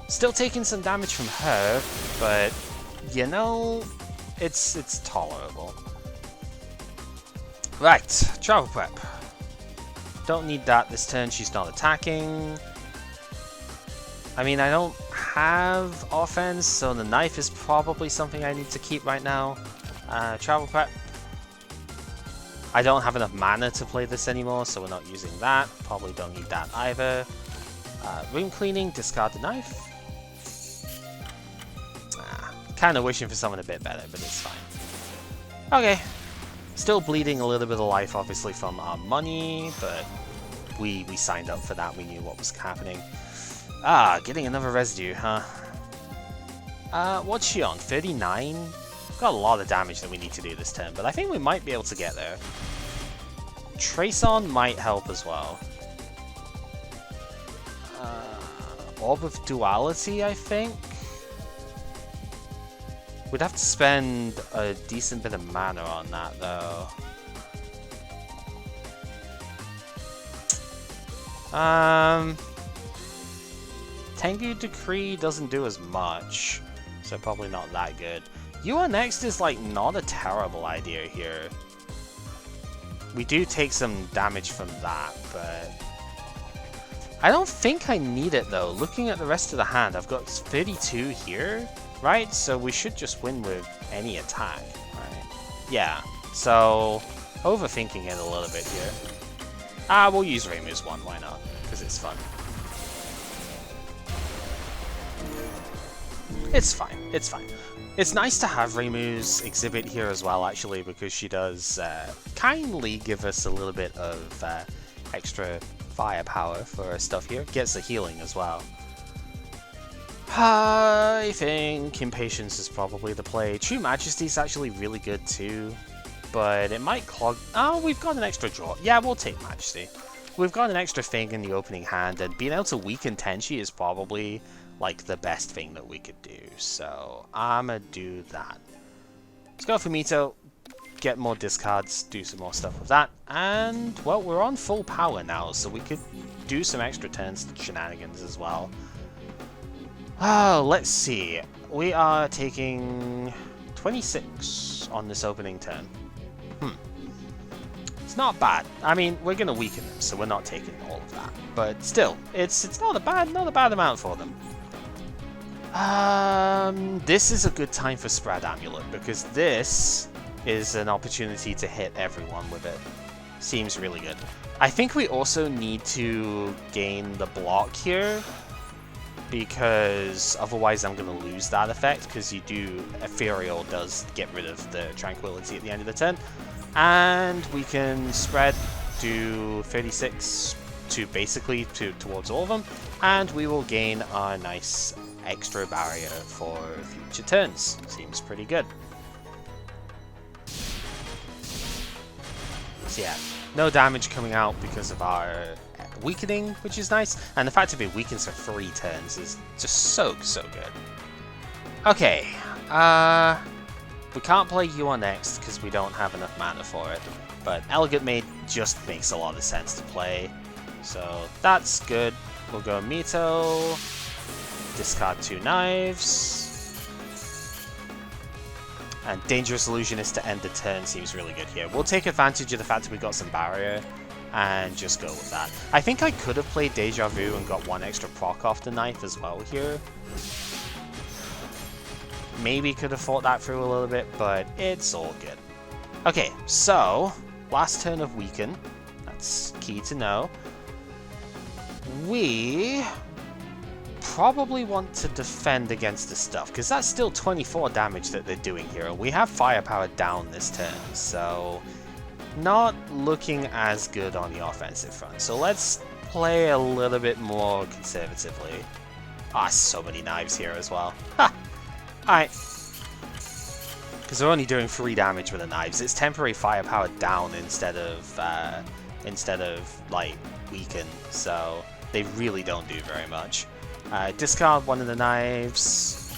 Still taking some damage from her, but you know, it's tolerable. Right, Travel Prep. Don't need that this turn, she's not attacking. I mean, I don't have offense, so the knife is probably something I need to keep right now. Travel Prep. I don't have enough mana to play this anymore, so we're not using that. Probably don't need that either. Room Cleaning, discard the knife. Kind of wishing for something a bit better, but it's fine. Okay. Still bleeding a little bit of life, obviously, from our money, but we signed up for that. We knew what was happening. Getting another residue, huh? What's she on? 39? Got a lot of damage that we need to do this turn, but I think we might be able to get there. Trace On might help as well. Orb of Duality, I think? We'd have to spend a decent bit of mana on that, though. Tengu Decree doesn't do as much, so probably not that good. Yuan next is like not a terrible idea here. We do take some damage from that, but I don't think I need it though. Looking at the rest of the hand, I've got 32 here, right? So we should just win with any attack, right? Yeah, so overthinking it a little bit here. We'll use Reimu's one, why not? Because it's fun. It's fine, it's fine. It's nice to have Reimu's exhibit here as well, actually, because she does kindly give us a little bit of extra firepower for our stuff here. Gets the healing as well. I think Impatience is probably the play. True Majesty is actually really good too, but it might clog... Oh, we've got an extra draw. Yeah, we'll take Majesty. We've got an extra thing in the opening hand, and being able to weaken Tenchi is probably like the best thing that we could do, so I'ma do that. Let's go for Mito, get more discards, do some more stuff with that, and well, we're on full power now, so we could do some extra turns shenanigans as well. Let's see, we are taking 26 on this opening turn. It's not bad. I mean, we're gonna weaken them, so we're not taking all of that, but still, it's not a bad amount for them. This is a good time for Spread Amulet, because this is an opportunity to hit everyone with it. Seems really good. I think we also need to gain the block here, because otherwise I'm going to lose that effect, because Ethereal does get rid of the Tranquility at the end of the turn. And we can spread, do 36 towards all of them, and we will gain our nice extra barrier for future turns. Seems pretty good. So yeah, no damage coming out because of our weakening, which is nice, and the fact that it weakens for 3 turns is just so good. Okay, we can't play Yuan next because we don't have enough mana for it, but Elegant Maid just makes a lot of sense to play, so that's good. We'll go Mito, discard 2 knives, and Dangerous Illusionist to end the turn seems really good here. We'll take advantage of the fact that we got some barrier and just go with that. I think I could have played Deja Vu and got 1 extra proc off the knife as well here. Maybe could have thought that through a little bit, but it's all good. Okay, so last turn of Weaken. That's key to know. We probably want to defend against this stuff, because that's still 24 damage that they're doing here, and we have firepower down this turn, so not looking as good on the offensive front. So let's play a little bit more conservatively. So many knives here as well. Ha! Alright. Because we're only doing 3 damage with the knives. It's temporary firepower down instead of like weaken, so they really don't do very much. Discard 1 of the knives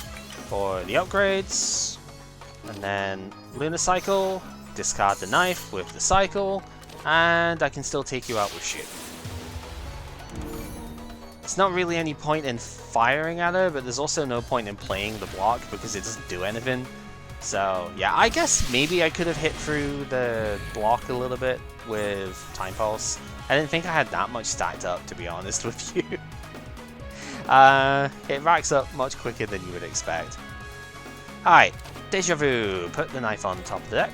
for the upgrades, and then Lunar Cycle, discard the knife with the cycle, and I can still take you out with shoot. It's not really any point in firing at her, but there's also no point in playing the block because it doesn't do anything. So yeah, I guess maybe I could have hit through the block a little bit with Time Pulse. I didn't think I had that much stacked up, to be honest with you. It racks up much quicker than you would expect. Alright, Deja Vu, put the knife on top of the deck.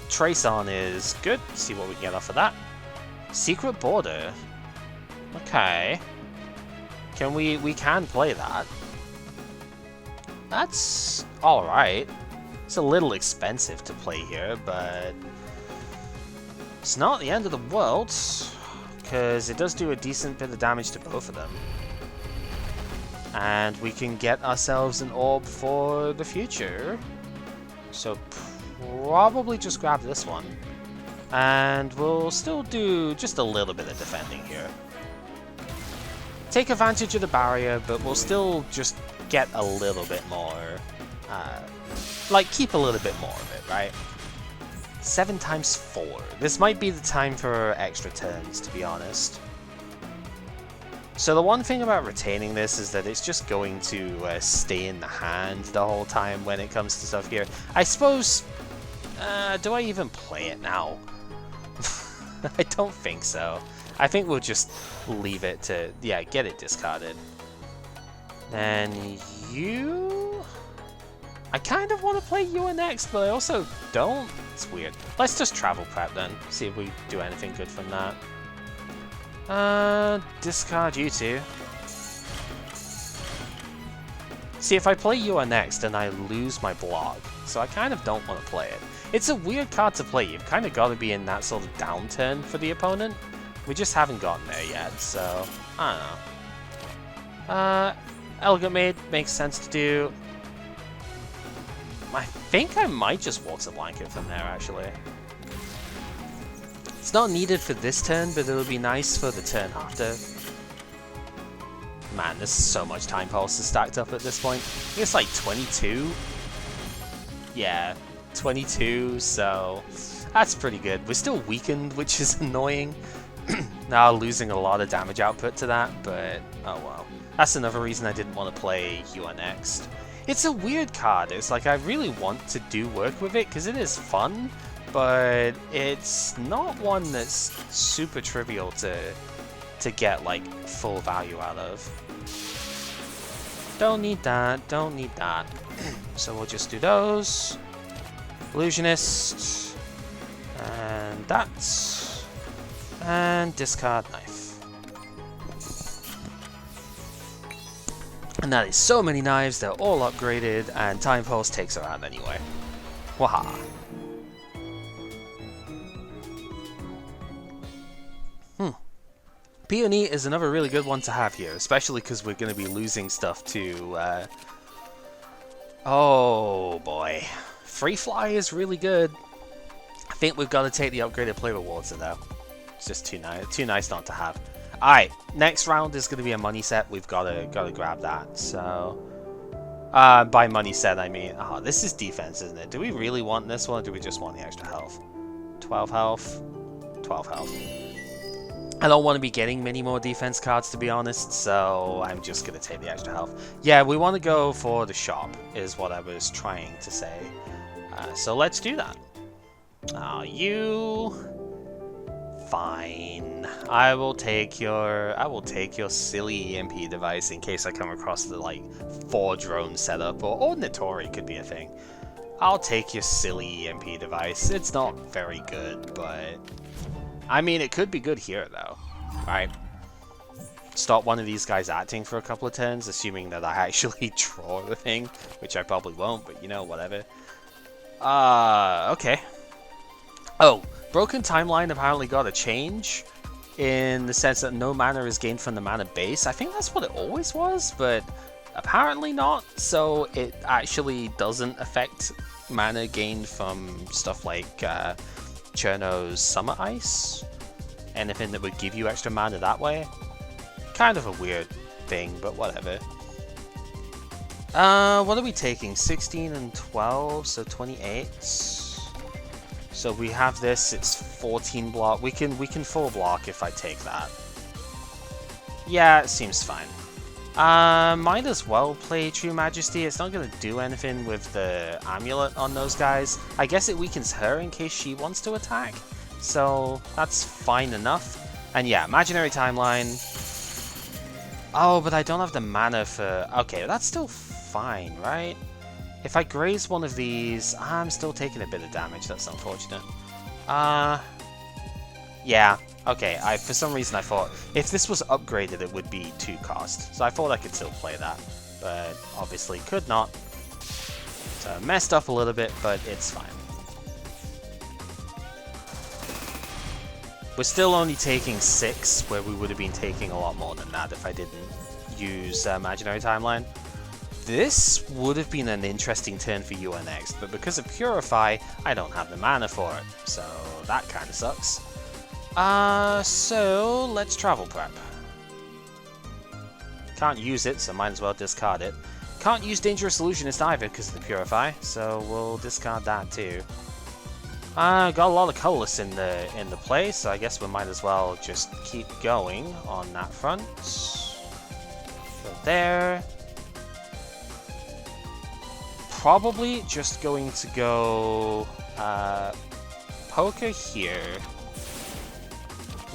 Trace On is good, see what we can get off of that. Secret Border. Okay. We can play that. That's alright. It's a little expensive to play here, but it's not the end of the world, because it does do a decent bit of damage to both of them. And we can get ourselves an orb for the future. So probably just grab this one. And we'll still do just a little bit of defending here. Take advantage of the barrier, but we'll still just get a little bit more, like keep a little bit more of it, right? 7 times 4. This might be the time for extra turns, to be honest. So the one thing about retaining this is that it's just going to stay in the hand the whole time when it comes to stuff here. I suppose... do I even play it now? I don't think so. I think we'll just leave it to... yeah, get it discarded. Then you... I kind of want to play you next, but I also don't. It's weird. Let's just travel prep then. See if we do anything good from that. Discard you two. See, if I play you next, then I lose my block. So I kind of don't want to play it. It's a weird card to play. You've kind of got to be in that sort of downturn for the opponent. We just haven't gotten there yet, so I don't know. Elegant Maid makes sense to do. I think I might just walk the blanket from there, actually. It's not needed for this turn, but it would be nice for the turn after. Man, there's so much Time Pulses stacked up at this point. I think it's like 22. Yeah, 22, so that's pretty good. We're still weakened, which is annoying. Now losing a lot of damage output to that, but oh well. That's another reason I didn't want to play you next. It's a weird card. It's like I really want to do work with it because it is fun, but it's not one that's super trivial to get like full value out of. Don't need that, don't need that. So we'll just do those. Illusionist. And that. And discard knife. And that is so many knives, they're all upgraded, and Time Pulse takes her out anyway. Waha. Peony is another really good one to have here, especially because we're going to be losing stuff to... oh boy. Free Fly is really good. I think we've got to take the upgraded play rewards though. It's just too nice not to have. Alright, next round is going to be a money set. We've got to grab that. So, by money set I mean, oh, this is defense, isn't it? Do we really want this one, or do we just want the extra health? 12 health, 12 health. I don't want to be getting many more defense cards, to be honest, so I'm just going to take the extra health. Yeah, we want to go for the shop, is what I was trying to say. So let's do that. You... Fine. I will take your silly EMP device in case I come across the like 4 drone setup, or Notori could be a thing. I'll take your silly EMP device. It's not very good, but I mean it could be good here though. Alright. Stop one of these guys acting for a couple of turns, assuming that I actually draw the thing, which I probably won't, but you know, whatever. Okay. Oh. Broken Timeline apparently got a change in the sense that no mana is gained from the mana base. I think that's what it always was, but apparently not. So it actually doesn't affect mana gained from stuff like Cherno's Summer Ice. Anything that would give you extra mana that way. Kind of a weird thing, but whatever. What are we taking? 16 and 12, so 28. So we have this, it's 14 block. We can full block if I take that. Yeah, it seems fine. Might as well play True Majesty. It's not going to do anything with the amulet on those guys. I guess it weakens her in case she wants to attack. So that's fine enough. And yeah, Imaginary Timeline. Oh, but I don't have the mana for... Okay, that's still fine, right? If I graze one of these, I'm still taking a bit of damage. That's unfortunate. Yeah. Okay, for some reason I thought if this was upgraded it would be 2 cost. So I thought I could still play that. But obviously could not. So messed up a little bit, but it's fine. We're still only taking 6, where we would have been taking a lot more than that if I didn't use Imaginary Timeline. This would have been an interesting turn for you next, but because of Purify, I don't have the mana for it, so that kind of sucks. So let's travel prep. Can't use it, so might as well discard it. Can't use Dangerous Illusionist either because of the Purify, so we'll discard that too. Got a lot of colorless in the play, so I guess we might as well just keep going on that front. Go there. Probably just going to go Poker here,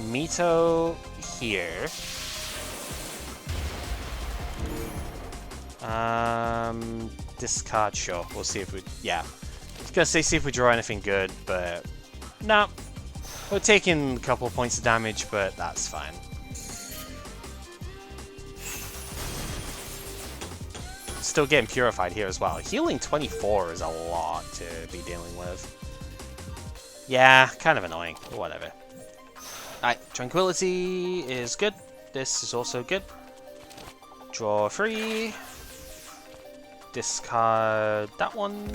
Mito here. Discard, sure. We'll see if we... Yeah. I was gonna say see if we draw anything good, but... No. We're taking a couple points of damage, but that's fine. Still getting purified here as well. Healing 24 is a lot to be dealing with. Yeah, kind of annoying, but whatever. Alright, Tranquility is good. This is also good. Draw 3. Discard that one.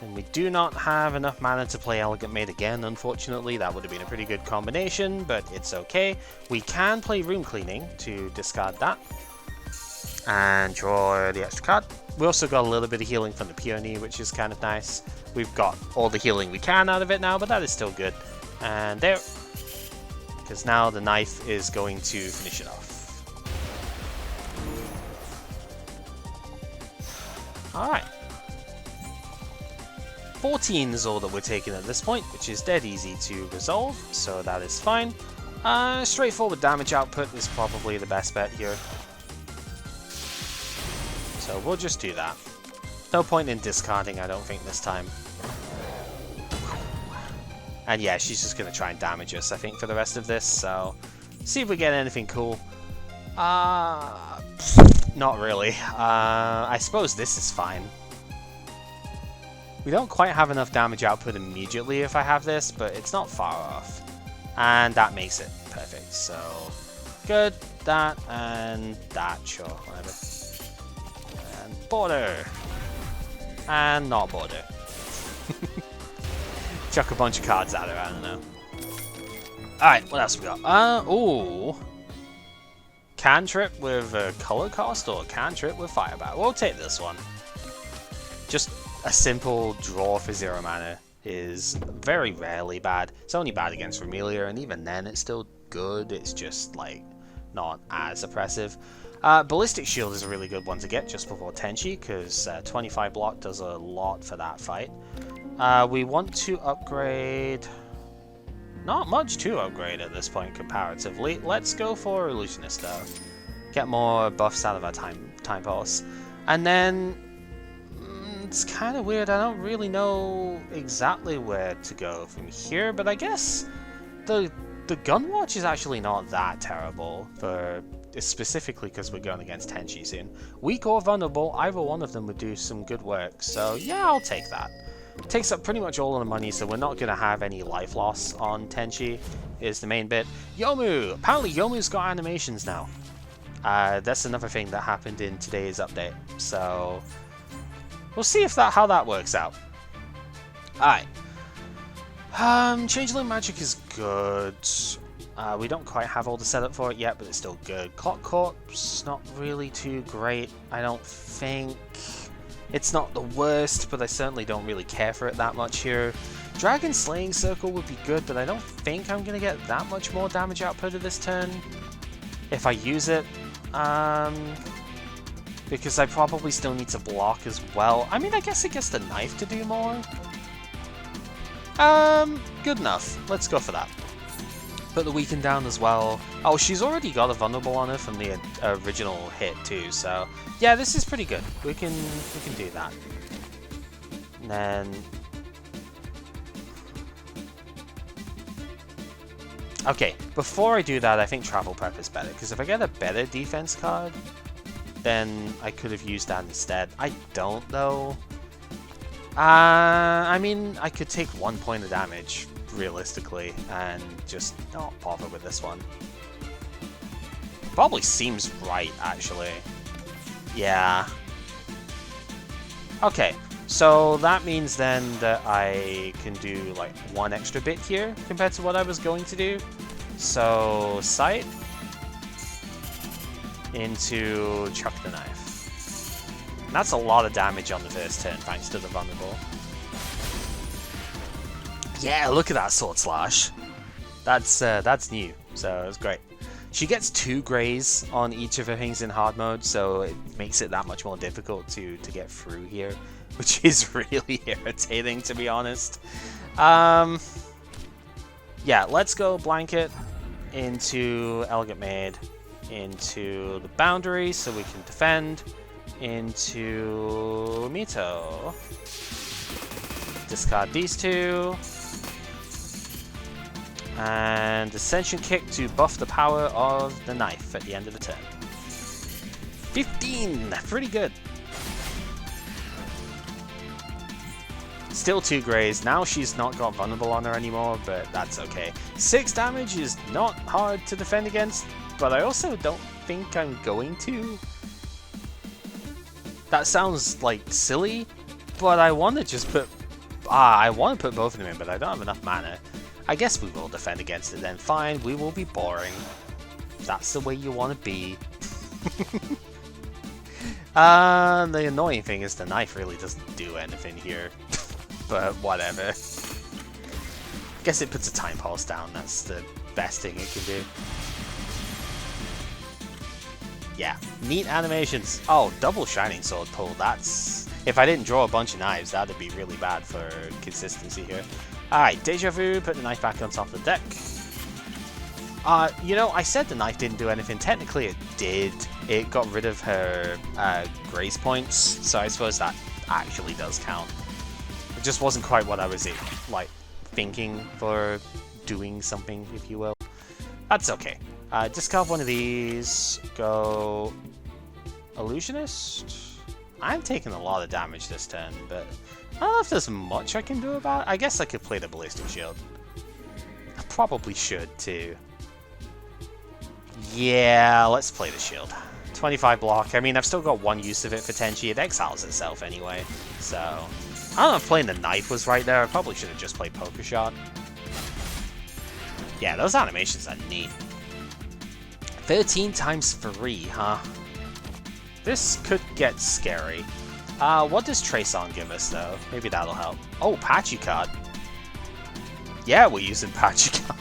And we do not have enough mana to play Elegant Maid again, unfortunately. That would have been a pretty good combination, but it's okay. We can play Room Cleaning to discard that. And draw the extra card. We also got a little bit of healing from the Peony, which is kind of nice. We've got all the healing we can out of it now, but that is still good. And there. Because now the knife is going to finish it off. Alright. 14 is all that we're taking at this point, which is dead easy to resolve, so that is fine. Straightforward damage output is probably the best bet here. So we'll just do that. No point in discarding, I don't think, this time. And yeah, she's just going to try and damage us, I think, for the rest of this, so... See if we get anything cool. Not really. I suppose this is fine. We don't quite have enough damage output immediately if I have this, but it's not far off. And that makes it perfect, so... Good, that, and that, sure, whatever. And border. And not border. Chuck a bunch of cards at her, I don't know. Alright, what else we got? Ooh. Cantrip with a color cost or cantrip with firebat? We'll take this one. Just a simple draw for 0 mana is very rarely bad. It's only bad against Remelia, and even then it's still good. It's just, like, not as oppressive. Ballistic Shield is a really good one to get just before Tenchi, because 25 block does a lot for that fight. We want to upgrade... Not much to upgrade at this point comparatively. Let's go for Illusionist though. Get more buffs out of our time pulse. And then... it's kind of weird, I don't really know exactly where to go from here, but I guess the Gunwatch is actually not that terrible, specifically because we're going against Tenchi soon. Weak or vulnerable, either one of them would do some good work, so yeah, I'll take that. Takes up pretty much all of the money, so we're not going to have any life loss on Tenchi, is the main bit. Yomu! Apparently Yomu's got animations now. That's another thing that happened in today's update, so we'll see if how that works out. Alright. Changeling Magic is good. We don't quite have all the setup for it yet, but it's still good. Clock Corpse, not really too great, I don't think. It's not the worst, but I certainly don't really care for it that much here. Dragon Slaying Circle would be good, but I don't think I'm going to get that much more damage output of this turn if I use it. Because I probably still need to block as well. I mean, I guess it gets the knife to do more. Good enough. Let's go for that. Put the Weaken down as well. Oh, she's already got a vulnerable on her from the original hit too, so yeah, this is pretty good. We can do that. And then okay, before I do that, I think Travel Prep is better, because if I get a better defense card, then I could have used that instead. I don't though. I mean, I could take 1 point of damage realistically and just not bother with this one. Probably seems right, actually. Yeah. Okay, so that means then that I can do like 1 extra bit here compared to what I was going to do. So Sight into Chuck the Knife. And that's a lot of damage on the first turn thanks to the vulnerable. Yeah, look at that sword slash. That's new, so it's great. She gets 2 grays on each of her things in hard mode, so it makes it that much more difficult to get through here, which is really irritating, to be honest. Yeah, let's go Blanket into Elegant Maid, into the boundary so we can defend, into Mito. Discard these 2. And Ascension Kick to buff the power of the knife at the end of the turn. 15! Pretty good. Still 2 grays. Now she's not got vulnerable on her anymore, but that's okay. 6 damage is not hard to defend against, but I also don't think I'm going to. That sounds like silly, but I want to just put... I want to put both of them in, but I don't have enough mana. I guess we will defend against it then. Fine, we will be boring. That's the way you want to be. The annoying thing is the knife really doesn't do anything here. But whatever. Guess it puts a time pulse down. That's the best thing it can do. Yeah, neat animations. Oh, double Shining Sword pull. That's... If I didn't draw a bunch of knives, that'd be really bad for consistency here. Alright, Deja Vu, put the knife back on top of the deck. You know, I said the knife didn't do anything. Technically it did. It got rid of her grace points, so I suppose that actually does count. It just wasn't quite what I was, like, thinking for doing something, if you will. That's okay. Discard one of these. Go... Illusionist? I'm taking a lot of damage this turn, but I don't know if there's much I can do about it. I guess I could play the Ballistic Shield. I probably should, too. Yeah, let's play the shield. 25 block. I mean, I've still got 1 use of it for Tenchi. It exiles itself anyway, so... I don't know if playing the knife was right there. I probably should have just played Poker Shot. Yeah, those animations are neat. 13 times 3, huh? This could get scary. What does Trace-On give us, though? Maybe that'll help. Oh, Patchy Card. Yeah, we're using Patchy Card.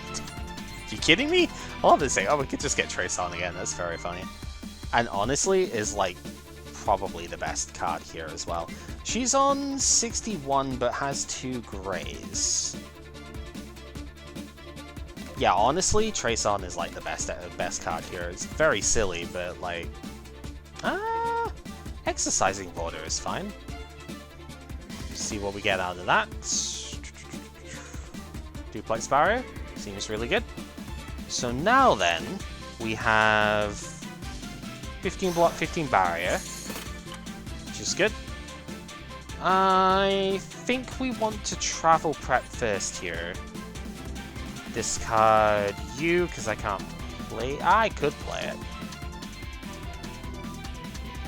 You kidding me? I love this thing. Oh, we could just get Trace-On again. That's very funny. And honestly, is, like, probably the best card here as well. She's on 61, but has 2 grays. Yeah, honestly, Trace-On is, like, the best card here. It's very silly, but, like... Exercising Border is fine. See what we get out of that. Duplex Barrier. Seems really good. So now then, we have 15 block, 15 barrier, which is good. I think we want to travel prep first here. Discard you, because I can't play. I could play it.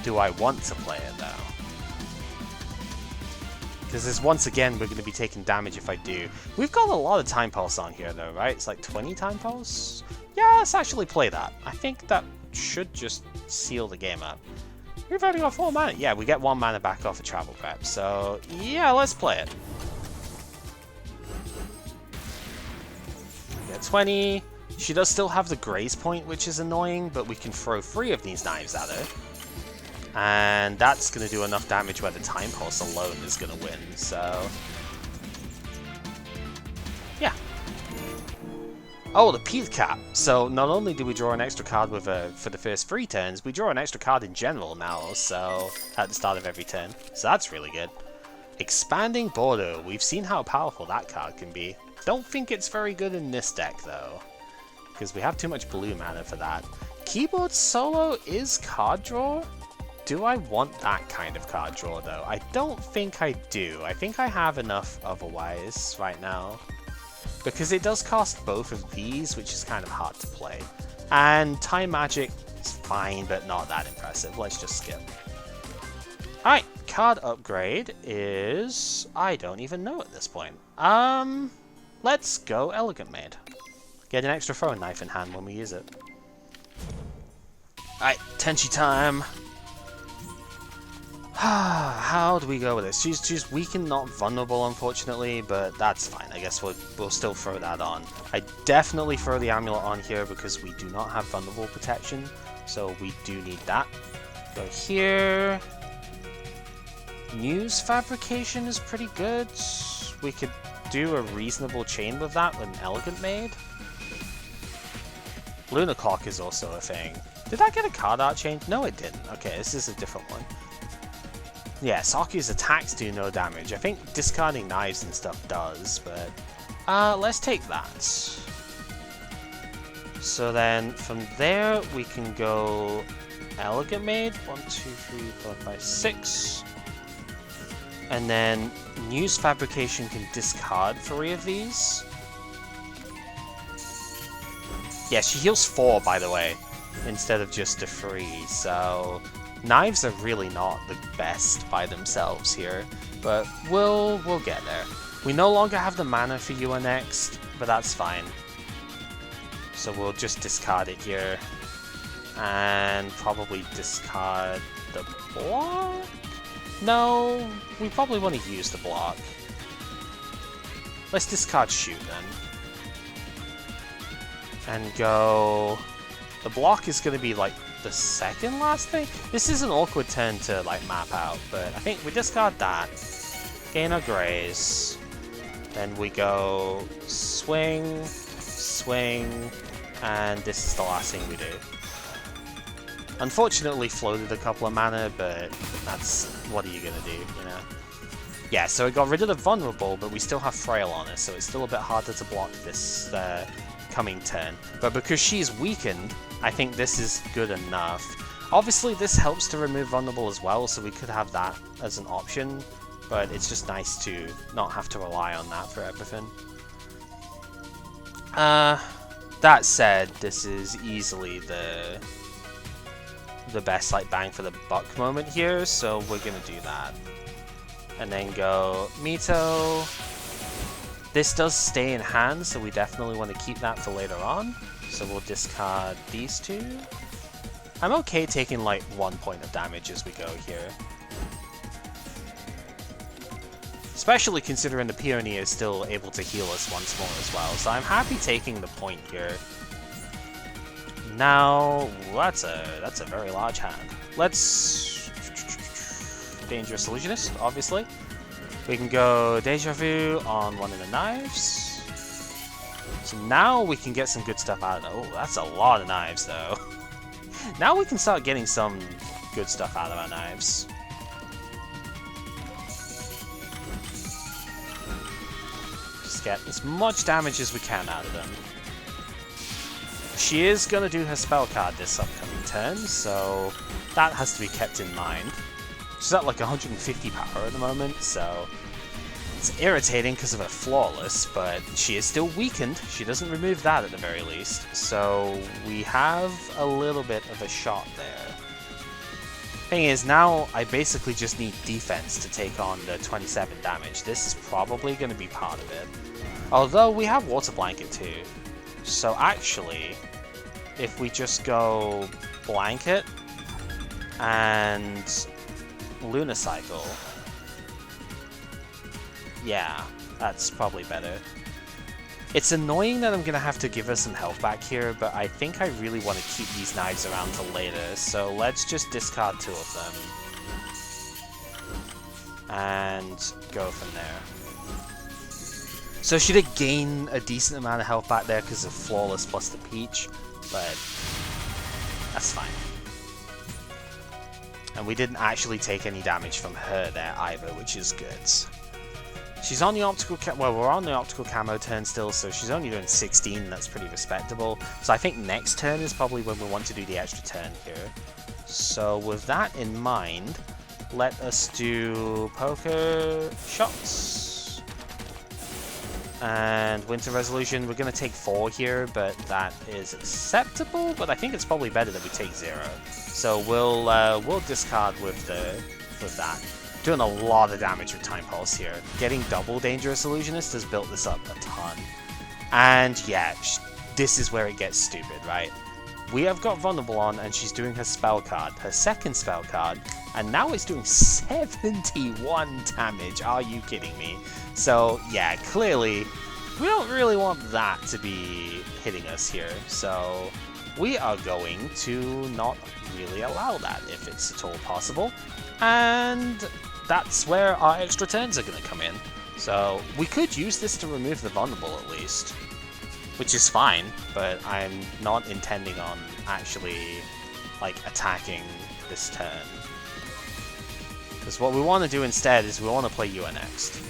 Do I want to play it, though? Because once again, we're going to be taking damage if I do. We've got a lot of Time Pulse on here, though, right? It's like 20 Time Pulse? Yeah, let's actually play that. I think that should just seal the game up. We've already got 4 mana. Yeah, we get 1 mana back off of Travel Prep. So, yeah, let's play it. Get 20. She does still have the Grace Point, which is annoying, but we can throw 3 of these knives at her. And that's going to do enough damage where the Time Pulse alone is going to win, so... Yeah. Oh, the Peath Cap. So not only do we draw an extra card with for the first 3 turns, we draw an extra card in general now, so at the start of every turn. So that's really good. Expanding Border. We've seen how powerful that card can be. Don't think it's very good in this deck, though, because we have too much blue mana for that. Keyboard Solo is card draw. Do I want that kind of card draw, though? I don't think I do. I think I have enough otherwise right now. Because it does cost both of these, which is kind of hard to play. And Time Magic is fine, but not that impressive. Let's just skip. Alright, card upgrade is... I don't even know at this point. Let's go Elegant Maid. Get an extra throwing knife in hand when we use it. Alright, Tenchi time. How do we go with this? She's weakened, not vulnerable, unfortunately, but that's fine. I guess we'll still throw that on. I definitely throw the amulet on here because we do not have vulnerable protection, so we do need that. Go here. News fabrication is pretty good. We could do a reasonable chain with that with an elegant maid. Lunar Clock is also a thing. Did I get a card art change? No, it didn't. Okay, this is a different one. Yeah, Sakuya's attacks do no damage. I think discarding knives and stuff does, but let's take that. So then from there we can go Elegant Maid. 1, 2, 3, 4, 5, 6. And then News Fabrication can discard 3 of these. Yeah, she heals 4, by the way, instead of just a 3, so knives are really not the best by themselves here, but we'll get there. We no longer have the mana for you next, but that's fine. So we'll just discard it here, and probably discard the block? No, we probably want to use the block. Let's discard shoot then. And go... The block is going to be like the second last thing? This is an awkward turn to like map out, but I think we discard that. Gain our graze. Then we go swing, swing, and this is the last thing we do. Unfortunately floated a couple of mana, but that's... what are you gonna do, you know? Yeah, so we got rid of the vulnerable, but we still have frail on us, so it's still a bit harder to block this coming turn. But because she's weakened, I think this is good enough. Obviously this helps to remove vulnerable as well, so we could have that as an option, but it's just nice to not have to rely on that for everything. That said, this is easily the best like bang for the buck moment here, so we're gonna do that. And then go Mito. This does stay in hand, so we definitely want to keep that for later on. So we'll discard these 2. I'm okay taking like 1 point of damage as we go here. Especially considering the Peony is still able to heal us once more as well, so I'm happy taking the point here. Now, that's a very large hand. Let's... Dangerous Illusionist, obviously. We can go Deja Vu on one of the knives. So now we can get some good stuff out of it. Oh, that's a lot of knives, though. Now we can start getting some good stuff out of our knives. Just get as much damage as we can out of them. She is going to do her spell card this upcoming turn, so that has to be kept in mind. She's at like 150 power at the moment, so it's irritating because of her flawless, but she is still weakened. She doesn't remove that at the very least, so we have a little bit of a shot there. Thing is, now I basically just need defense to take on the 27 damage. This is probably going to be part of it. Although we have Water Blanket too. So actually, if we just go Blanket and Lunar Cycle, yeah, that's probably better. It's annoying that I'm going to have to give her some health back here, but I think I really want to keep these knives around till later, so let's just discard 2 of them. And go from there. So she did gain a decent amount of health back there because of Flawless plus the Peach, but that's fine. And we didn't actually take any damage from her there either, which is good. She's on the optical well, we're on the optical camo turn still, so she's only doing 16, that's pretty respectable. So I think next turn is probably when we want to do the extra turn here. So with that in mind, let us do poker shots. And Winter Resolution, we're going to take 4 here, but that is acceptable, but I think it's probably better that we take 0. So we'll discard with that. Doing a lot of damage with Time Pulse here. Getting double Dangerous Illusionist has built this up a ton. And yeah, this is where it gets stupid, right? we have got Vulnerable on, and she's doing her spell card, her second spell card, and now it's doing 71 damage. Are you kidding me? So yeah, clearly we don't really want that to be hitting us here, so we are going to not really allow that if it's at all possible, and that's where our extra turns are going to come in. So we could use this to remove the Vulnerable at least, which is fine, but I'm not intending on actually like attacking this turn. Because what we want to do instead is we want to play Yua next.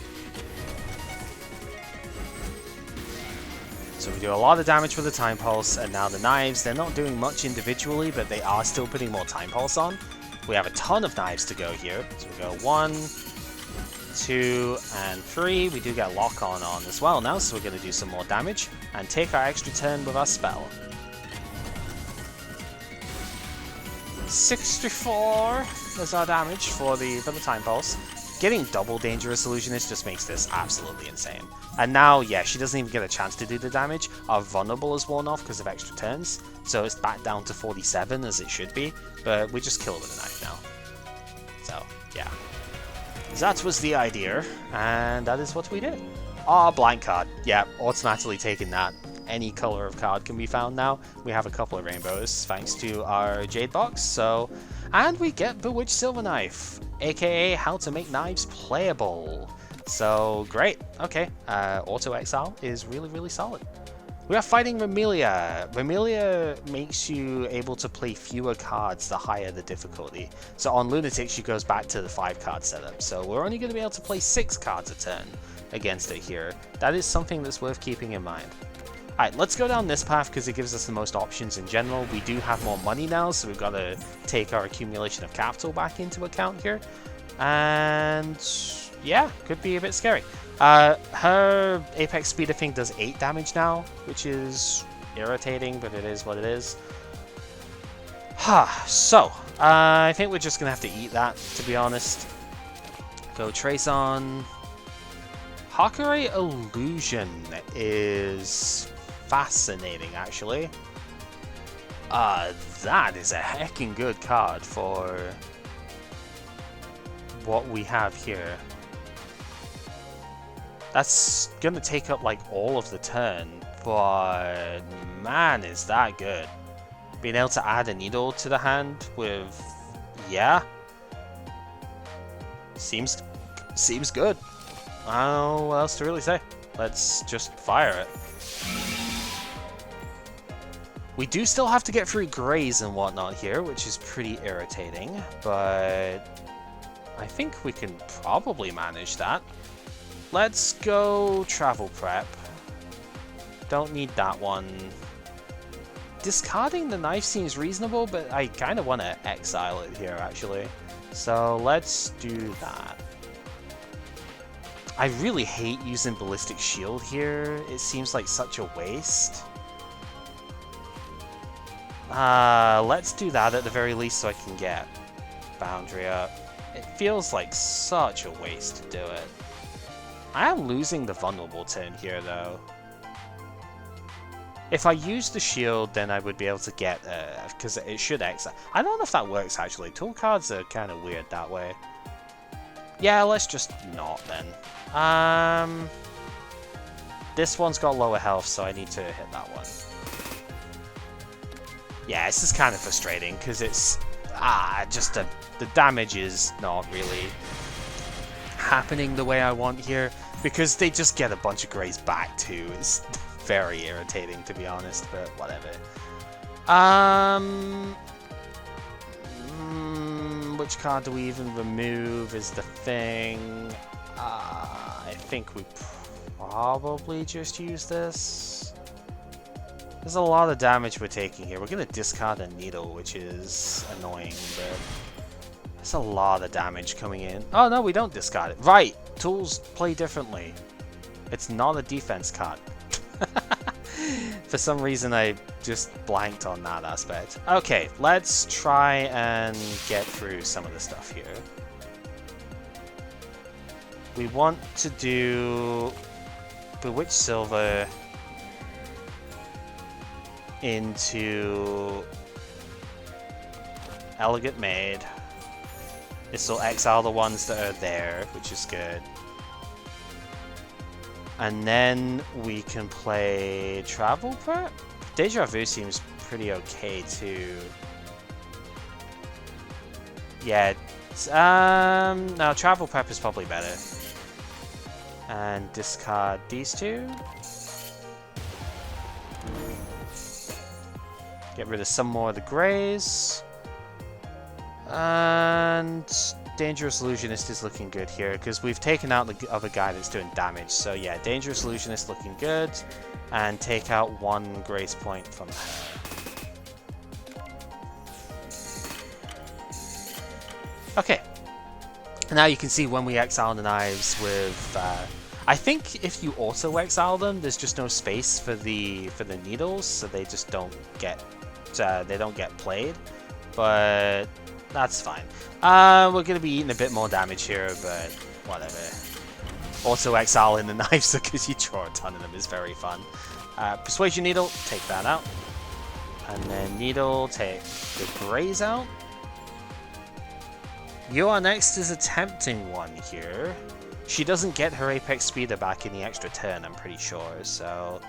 So we do a lot of damage with the Time Pulse, and now the knives, they're not doing much individually, but they are still putting more Time Pulse on. We have a ton of knives to go here. So we go 1, 2, and 3. We do get Lock on as well now, so we're going to do some more damage and take our extra turn with our spell. 64 is our damage for the Time Pulse. Getting double Dangerous Illusionist just makes this absolutely insane. And now, yeah, she doesn't even get a chance to do the damage. Our Vulnerable is worn off because of extra turns, so it's back down to 47 as it should be, but we just kill her with a knife now. So, yeah. That was the idea, and that is what we did. Ah, blank card. Yeah, automatically taking that. Any color of card can be found now. We have a couple of rainbows thanks to our Jade Box, so... And we get Bewitched Silver Knife, aka how to make knives playable. So, great. Okay, Auto Exile is really, really solid. We are fighting Remelia. Remelia makes you able to play fewer cards the higher the difficulty. So on Lunatic, she goes back to the 5-card setup. So we're only going to be able to play 6 cards a turn against it here. That is something that's worth keeping in mind. Alright, let's go down this path because it gives us the most options in general. We do have more money now, so we've got to take our accumulation of capital back into account here. And yeah, could be a bit scary. Her Apex Speeder thing does 8 damage now, which is irritating, but it is what it is. So, I think we're just going to have to eat that, to be honest. Go Trace on. Hakure Illusion is fascinating, actually. That is a heckin' good card for what we have here. That's gonna take up like all of the turn, but man, is that good. Being able to add a needle to the hand with, yeah, seems good. I don't know what else to really say. Let's just fire it. We do still have to get through Greys and whatnot here, which is pretty irritating, but I think we can probably manage that. Let's go Travel Prep. Don't need that one. Discarding the knife seems reasonable, but I kind of want to exile it here, actually. So let's do that. I really hate using Ballistic Shield here. It seems like such a waste. Let's do that at the very least so I can get Boundary up. It feels like such a waste to do it. I am losing the Vulnerable turn here, though. If I use the shield, then I would be able to get, because it should exile. I don't know if that works, actually. Tool cards are kind of weird that way. Yeah, let's just not, then. This one's got lower health, so I need to hit that one. Yeah, this is kind of frustrating, because it's... just the damage is not really happening the way I want here, because they just get a bunch of Greys back, too. It's very irritating, to be honest, but whatever. Which card do we even remove is the thing. I think we probably just use this. There's a lot of damage we're taking here. We're going to discard a needle, which is annoying, but there's a lot of damage coming in. Oh, no, we don't discard it. Right, tools play differently. It's not a defense card. For some reason, I just blanked on that aspect. Okay, let's try and get through some of the stuff here. We want to do Bewitched Silver into Elegant Maid. This will exile the ones that are there, which is good. And then we can play Travel Prep? Deja Vu seems pretty okay too. Yeah, no, Travel Prep is probably better. And discard these two. Get rid of some more of the greys. And Dangerous Illusionist is looking good here, because we've taken out the other guy that's doing damage. So yeah, Dangerous Illusionist looking good. And take out one grace point from her. Okay. Now you can see when we exile the knives with... I think if you auto-exile them, there's just no space for the needles, so they just don't get played. But that's fine. We're gonna be eating a bit more damage here, but whatever. Auto-exiling the knives because you draw a ton of them is very fun. Persuasion Needle, take that out. And then Needle, take the grays out. Your next is a tempting one here. She doesn't get her Apex Speeder back in the extra turn, I'm pretty sure, so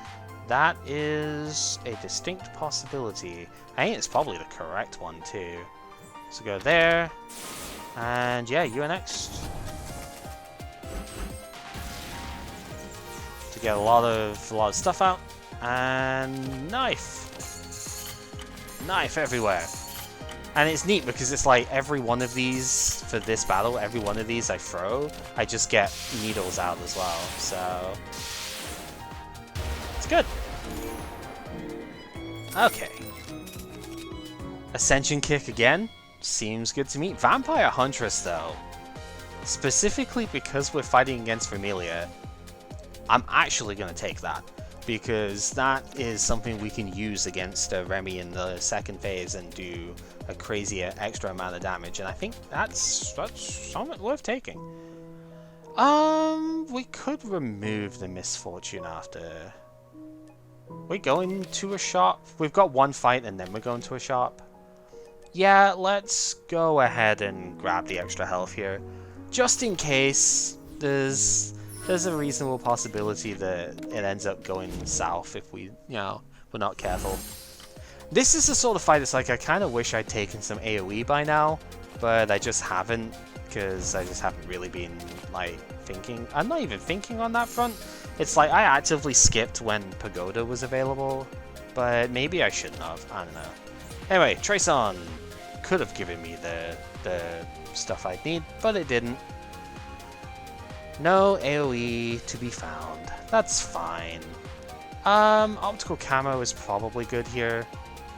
that is a distinct possibility. I think it's probably the correct one too. So go there, and yeah, you are next. To get a lot of stuff out, and knife everywhere. And it's neat because it's like every one of these for this battle, every one of these I throw, I just get needles out as well. So it's good. Okay. Ascension Kick again. Seems good to me. Vampire Huntress though. Specifically because we're fighting against Vermilion, I'm actually going to take that. Because that is something we can use against Remy in the second phase and do a crazier extra amount of damage, and I think that's something worth taking. We could remove the Misfortune after. We're going to a shop. We've got one fight and then we're going to a shop. Yeah, let's go ahead and grab the extra health here, just in case there's a reasonable possibility that it ends up going south if we, we're not careful. This is the sort of fight that's like, I kind of wish I'd taken some AoE by now, but I just haven't, because I just haven't really been, like, thinking. I'm not even thinking on that front. It's like, I actively skipped when Pagoda was available, but maybe I shouldn't have. I don't know. Anyway, Trace On could have given me the stuff I'd need, but it didn't. No AoE to be found. That's fine. Optical Camo is probably good here.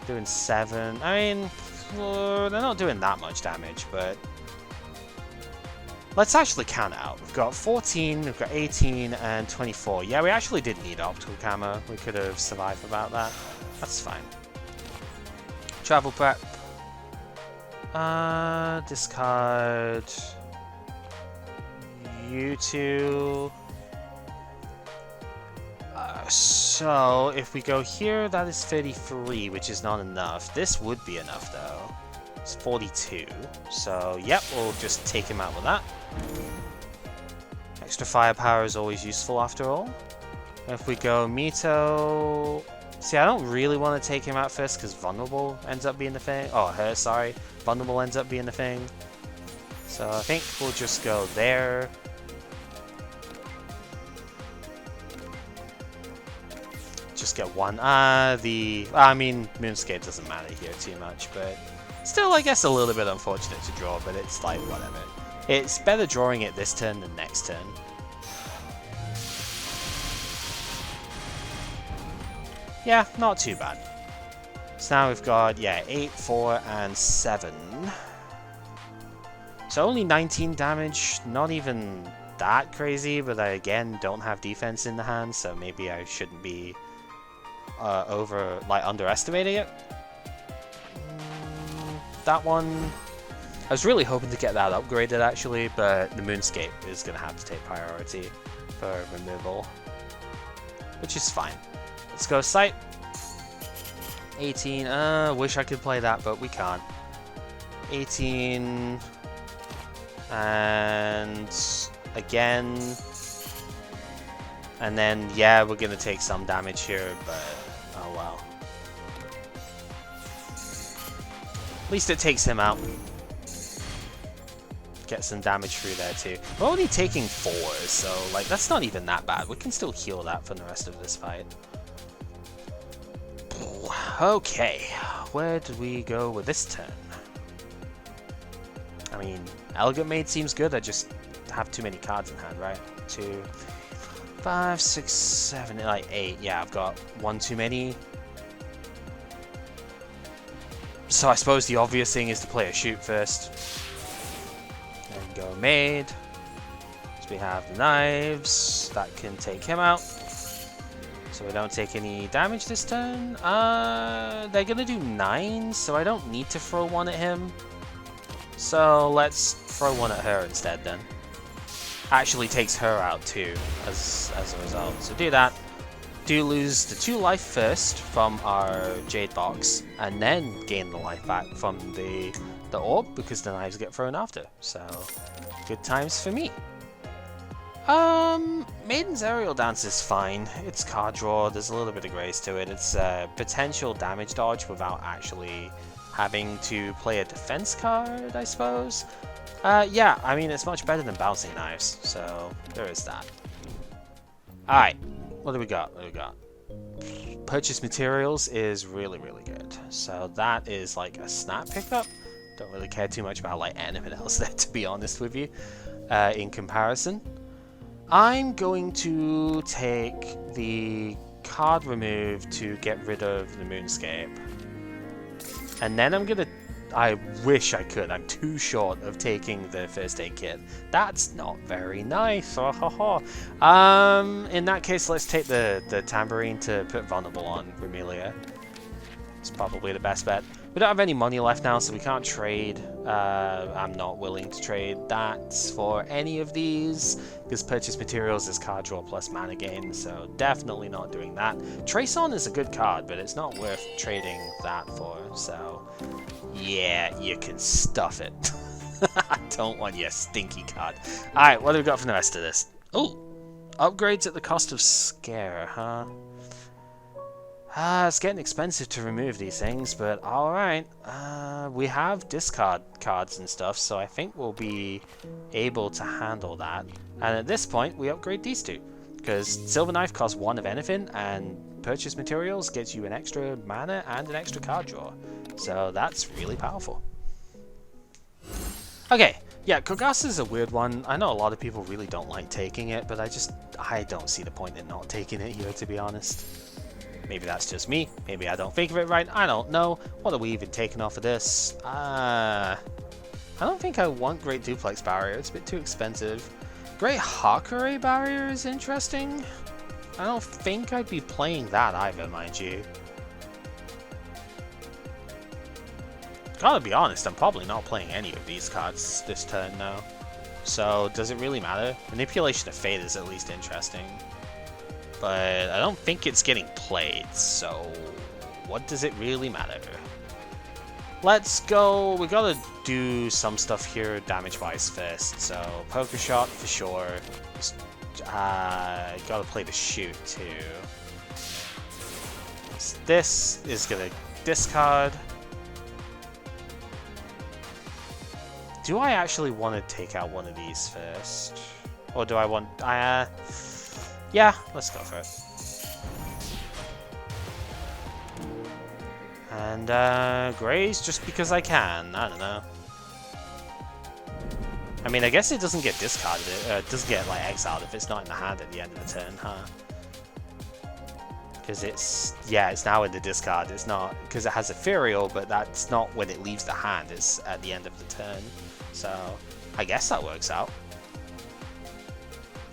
Doing 7. I mean, they're not doing that much damage, but let's actually count it out. We've got 14, we've got 18, and 24. Yeah, we actually did need Optical Camo. We could have survived without that. That's fine. Travel Prep. Discard. You two. So, if we go here, that is 33, which is not enough. This would be enough, though. It's 42. So, yep, we'll just take him out with that. Extra firepower is always useful, after all. If we go Mito... See, I don't really want to take him out first, because Vulnerable ends up being the thing. Oh, her, sorry. Vulnerable ends up being the thing. So, I think we'll just go there. Just get one. I mean, Moonscape doesn't matter here too much, but still, I guess a little bit unfortunate to draw, but it's like, whatever. It's better drawing it this turn than next turn. Yeah, not too bad. So now we've got, yeah, 8, 4, and 7. So only 19 damage, not even that crazy, but I, again, don't have defense in the hand, so maybe I shouldn't be underestimating it. That one, I was really hoping to get that upgraded actually, but the Moonscape is going to have to take priority for removal, which is fine. Let's go Sight. 18, wish I could play that, but we can't. 18, and again, and then, yeah, we're gonna take some damage here, but, oh well. At least it takes him out. Get some damage through there too. We're only taking 4, so, like, that's not even that bad. We can still heal that for the rest of this fight. Okay, where did we go with this turn? I mean, Elegant Maid seems good, I just have too many cards in hand, right? 2, 5, 6, 7, like 8. Yeah, I've got 1 too many. So I suppose the obvious thing is to play a shoot first. Then go Maid. So we have the knives, that can take him out. So we don't take any damage this turn. They're gonna do 9, so I don't need to throw one at him. So let's throw one at her instead then. Actually takes her out too, as a result. So do that. Do lose the 2 life first from our Jade Box, and then gain the life back from the orb, because the knives get thrown after. So, good times for me. Maiden's Aerial Dance is fine. It's card draw, there's a little bit of grace to it. It's potential damage dodge without actually having to play a defense card, I suppose. Yeah, I mean, it's much better than Bouncing Knives, so there is that. Alright, what do we got? What do we got? Purchase Materials is really, really good. So that is like a snap pickup. Don't really care too much about like anything else there, to be honest with you, in comparison. I'm going to take the card remove to get rid of the Moonscape. And then I'm gonna... I wish I could. I'm too short of taking the first aid kit. That's not very nice. In that case, let's take the tambourine to put vulnerable on Remelia. It's probably the best bet. We don't have any money left now, so we can't trade. I'm not willing to trade that for any of these, because Purchase Materials is card draw plus mana gain, so definitely not doing that. Trace On is a good card, but it's not worth trading that for, so yeah, you can stuff it. I don't want your stinky card. Alright, what do we got for the rest of this? Oh, upgrades at the cost of Scare, huh? It's getting expensive to remove these things, but alright. We have discard cards and stuff, so I think we'll be able to handle that. And at this point, we upgrade these two, because Silver Knife costs 1 of anything, and Purchase Materials gets you an extra mana and an extra card draw. So that's really powerful. Okay, yeah, Kogasu is a weird one. I know a lot of people really don't like taking it, but I don't see the point in not taking it here, to be honest. Maybe that's just me. Maybe I don't think of it right. I don't know. What are we even taking off of this? I don't think I want Great Duplex Barrier. It's a bit too expensive. Great Hakure Barrier is interesting. I don't think I'd be playing that either, mind you. Gotta be honest, I'm probably not playing any of these cards this turn now. So, does it really matter? Manipulation of Fate is at least interesting. But I don't think it's getting played, so what does it really matter? Let's go. We gotta do some stuff here damage-wise first. So Poker Shot for sure. Gotta play the Shoot too. This is gonna discard. Do I actually want to take out one of these first? Or do I want... yeah, let's go for it. And, Graze, just because I can. I don't know. I mean, I guess it doesn't get discarded. It doesn't get, like, exiled if it's not in the hand at the end of the turn, huh? Because it's... yeah, it's now in the discard. It's not... because it has Ethereal, but that's not when it leaves the hand. It's at the end of the turn. So, I guess that works out.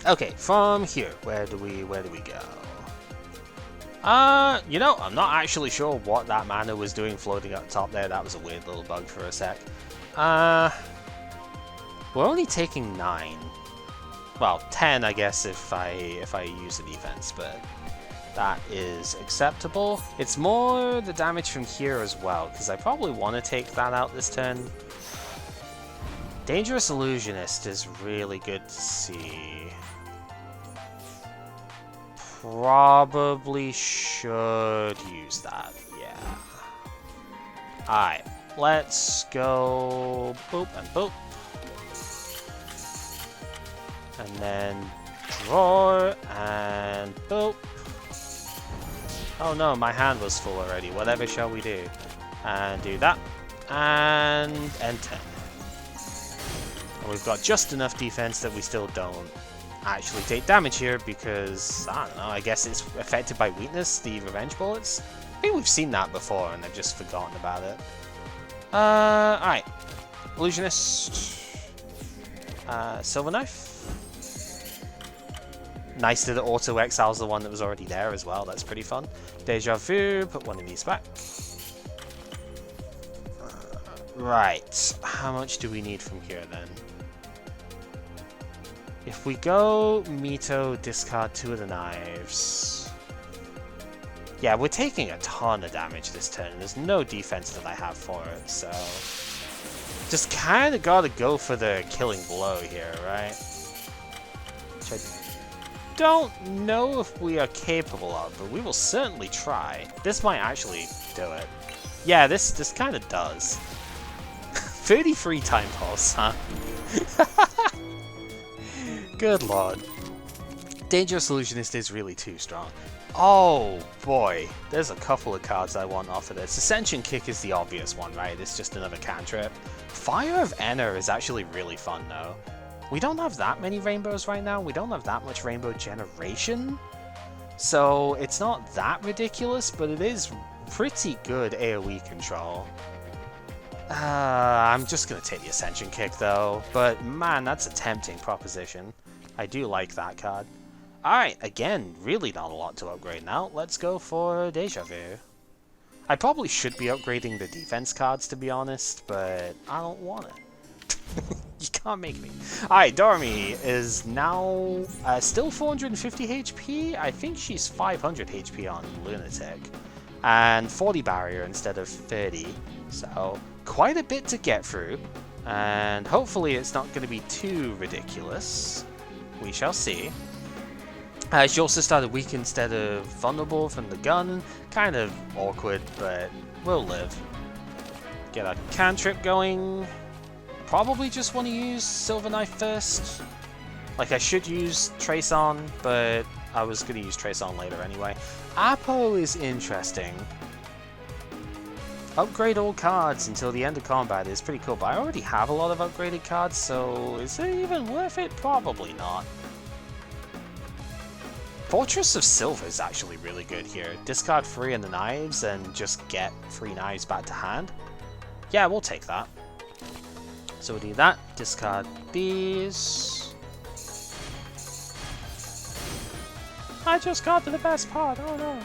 Okay, from here, where do we go? You know, I'm not actually sure what that mana was doing floating up top there. That was a weird little bug for a sec. We're only taking 9. Well, 10, I guess, if I use the defense, but That is acceptable. It's more the damage from here as well, because I probably want to take that out this turn. Dangerous Illusionist is really good to see. Probably should use that, yeah. Alright, let's go boop and boop. And then draw and boop. Oh no, my hand was full already. Whatever shall we do? And do that. And enter. And we've got just enough defense that we still don't actually take damage here because, I don't know, I guess it's affected by weakness, the revenge bullets. I think we've seen that before and I've just forgotten about it. Alright. Illusionist. Silver Knife. Nice that it auto-exiles the one that was already there as well, that's pretty fun. Deja Vu, put one of these back. Right, how much do we need from here then? If we go Mito, discard 2 of the knives. Yeah, we're taking a ton of damage this turn. There's no defense that I have for it, so... Just kinda gotta go for the killing blow here, right? Which I don't know if we are capable of, but we will certainly try. This might actually do it. Yeah, this kind of does. 33 time pulse, huh? Good lord. Dangerous Illusionist is really too strong. Oh boy, there's a couple of cards I want off of this. Ascension Kick is the obvious one, right? It's just another cantrip. Fire of Enner is actually really fun though. We don't have that many rainbows right now. We don't have that much rainbow generation. So it's not that ridiculous, but it is pretty good AoE control. I'm just going to take the Ascension Kick though. But man, that's a tempting proposition. I do like that card. Alright, again, really not a lot to upgrade now. Let's go for Deja Vu. I probably should be upgrading the defense cards to be honest, but I don't want it. You can't make me. Alright, Dormy is now still 450 HP. I think she's 500 HP on Lunatic. And 40 barrier instead of 30. So, quite a bit to get through. And hopefully it's not going to be too ridiculous. We shall see. She also started weak instead of vulnerable from the gun. Kind of awkward, but we'll live. Get our cantrip going. Probably just want to use Silver Knife first. Like, I should use Trace On, but I was going to use Trace On later anyway. Apo is interesting. Upgrade all cards until the end of combat is pretty cool, but I already have a lot of upgraded cards, so is it even worth it? Probably not. Fortress of Silver is actually really good here. Discard 3 in the knives and just get 3 knives back to hand. Yeah, we'll take that. So we'll do that. Discard these. I just got to the best part. Oh no.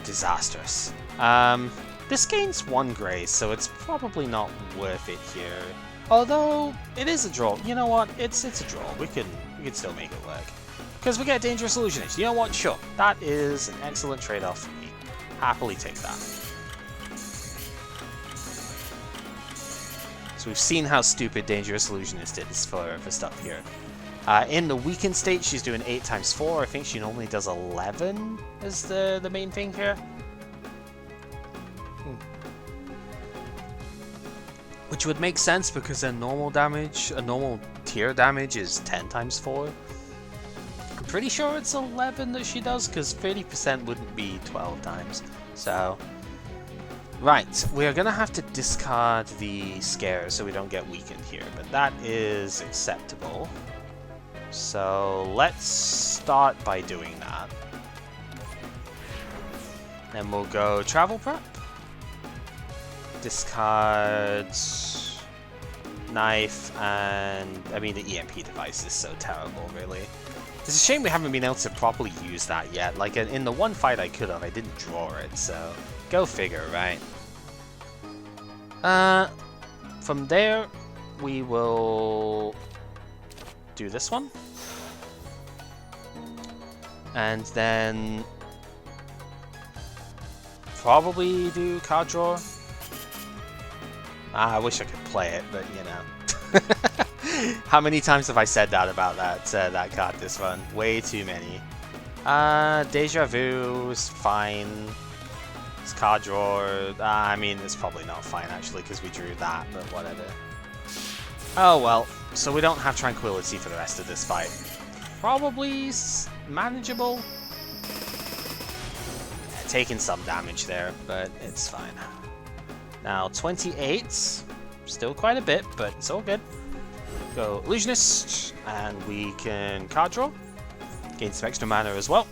Disastrous. This gains 1 grace, so it's probably not worth it here. Although it is a draw. You know what? It's a draw. We can still make it work. Because we get Dangerous Illusionist. You know what? Sure. That is an excellent trade-off for me. Happily take that. So we've seen how stupid Dangerous Illusionist is for stuff here. In the weakened state, she's doing 8 times 4. I think she normally does 11 is the main thing here. Which would make sense because their normal damage, a normal tier damage is 10 times 4. I'm pretty sure it's 11 that she does because 30% wouldn't be 12 times. So... Right, we are going to have to discard the scare so we don't get weakened here, but that is acceptable. So let's start by doing that. Then we'll go Travel Prep. Discard Knife, and I mean the EMP device is so terrible, really. It's a shame we haven't been able to properly use that yet. Like in the one fight I could have, I didn't draw it, so go figure, right? From there, we will do this one. And then probably do card draw. I wish I could play it, but you know. How many times have I said that about that card this run? Way too many. Deja Vu is fine. It's card draw. I mean, it's probably not fine actually because we drew that, but whatever. Oh well. So we don't have Tranquility for the rest of this fight. Probably manageable. Yeah, taking some damage there, but it's fine. Now 28, still quite a bit, but it's all good. Go Illusionist, and we can card draw. Gain some extra mana as well.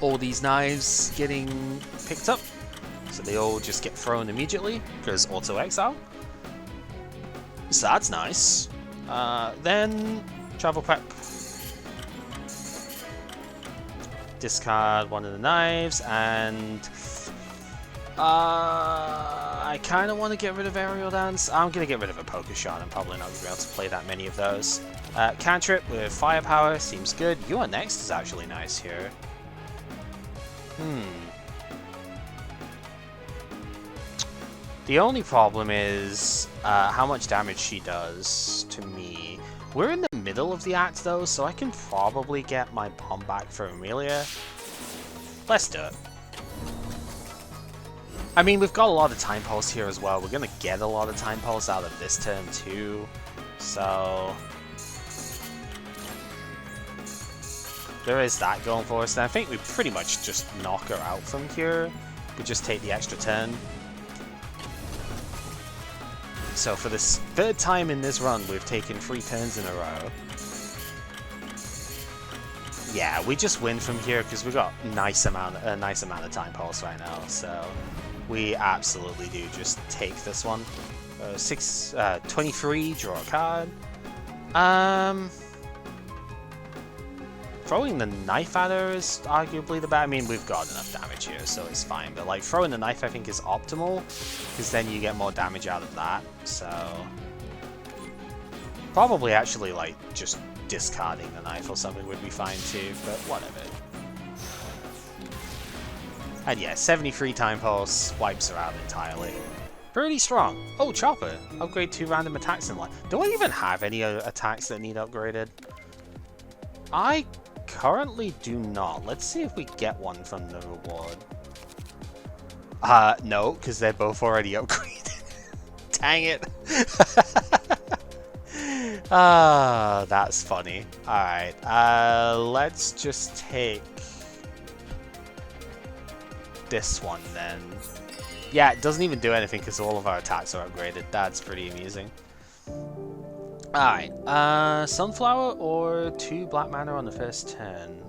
All these knives getting picked up, so they all just get thrown immediately because auto exile. So that's nice. Then travel prep. Discard one of the knives, and I kind of want to get rid of Aerial Dance. I'm going to get rid of a Poker Shot. I'm probably not going to be able to play that many of those. Cantrip with Firepower seems good. You Are Next is actually nice here. The only problem is how much damage she does to me. We're in the middle of the act though, so I can probably get my bomb back for Amelia. Let's do it. I mean, we've got a lot of Time Pulse here as well. We're going to get a lot of Time Pulse out of this turn too. So there is that going for us. And I think we pretty much just knock her out from here. We just take the extra turn. So for this third time in this run, we've taken 3 turns in a row. Yeah, we just win from here because we've got a nice amount of Time Pulse right now. So we absolutely do just take this one. 23, draw a card. Throwing the knife at her is arguably the best. I mean, we've got enough damage here, so it's fine. But like throwing the knife, I think is optimal because then you get more damage out of that. So probably actually like just discarding the knife or something would be fine too. But whatever. And yeah, 73 Time Pulse wipes her out entirely. Pretty strong. Oh, Chopper. Upgrade 2 random attacks in line. Do I even have any attacks that need upgraded? I currently do not. Let's see if we get one from the reward. No, because they're both already upgraded. Dang it. That's funny. Alright, let's just take this one then. Yeah, it doesn't even do anything because all of our attacks are upgraded. That's pretty amusing. Alright, Sunflower or 2 black mana on the first turn.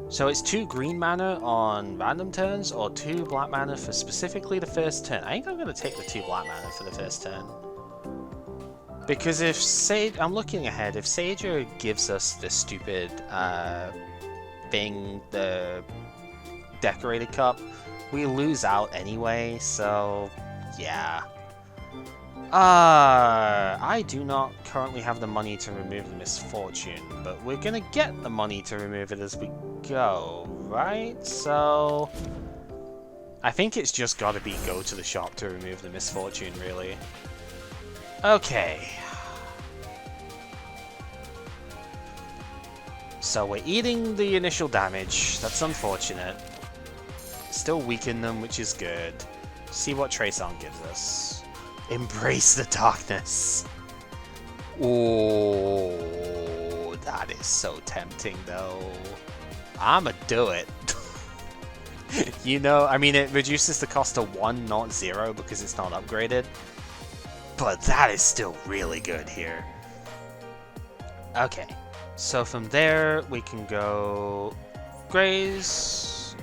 So it's 2 green mana on random turns or 2 black mana for specifically the first turn. I think I'm going to take the 2 black mana for the first turn. Because if I'm looking ahead, if Sager gives us the stupid thing, the Decorated Cup, we lose out anyway, so yeah. I do not currently have the money to remove the Misfortune, but we're gonna get the money to remove it as we go, right? So I think it's just gotta be go to the shop to remove the Misfortune, really. Okay. So we're eating the initial damage. That's unfortunate. Still weaken them, which is good. See what Trace-On gives us. Embrace the darkness. Oh, that is so tempting, though. I'ma do it. You know, I mean, it reduces the cost to 1, not 0, because it's not upgraded. But that is still really good here. Okay, so from there, we can go Graze.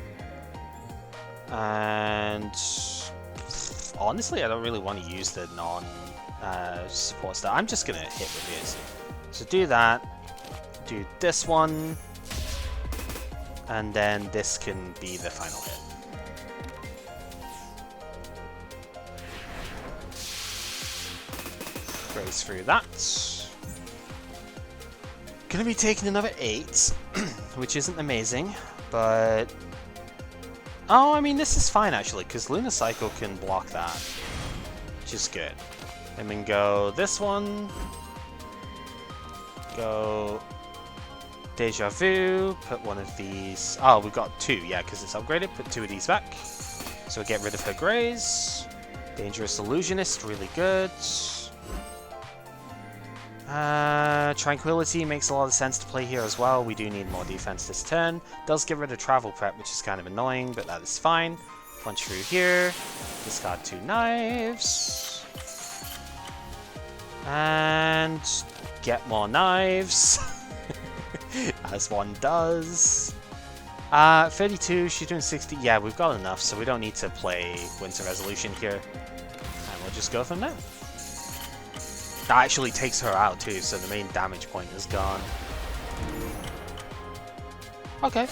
And honestly, I don't really want to use the non-support stuff. I'm just going to hit with this. So do that. Do this one. And then this can be the final hit. Graze through that. Gonna be taking another 8, which isn't amazing, but Oh, I mean, this is fine actually, because Lunar Cycle can block that, which is good. And then go this one, go Deja Vu, put one of these. Oh, we've got two, yeah, because it's upgraded. Put two of these back. So we get rid of her Greys. Dangerous Illusionist, really good. Tranquility makes a lot of sense to play here as well. We do need more defense this turn. Does get rid of Travel Prep, which is kind of annoying, but that is fine. Punch through here. Discard 2 knives. And get more knives. As one does. 32, she's doing 60. Yeah, we've got enough, so we don't need to play Winter Resolution here. And we'll just go from there. That actually takes her out too, so the main damage point is gone. Okay.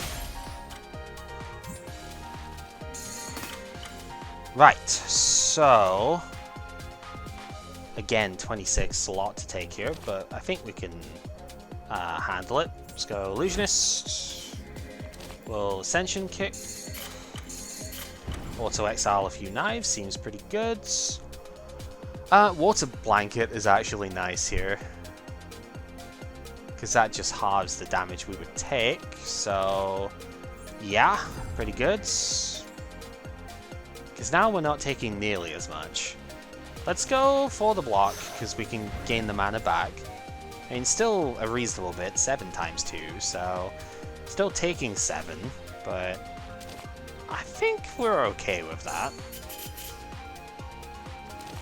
Right, so... Again, 26, a lot to take here, but I think we can handle it. Let's go Illusionist. We'll Ascension Kick. Auto Exile a few knives, seems pretty good. Water Blanket is actually nice here, because that just halves the damage we would take, so yeah, pretty good. Because now we're not taking nearly as much. Let's go for the block, because we can gain the mana back. I mean, still a reasonable bit, 7 times 2, so still taking 7, but I think we're okay with that.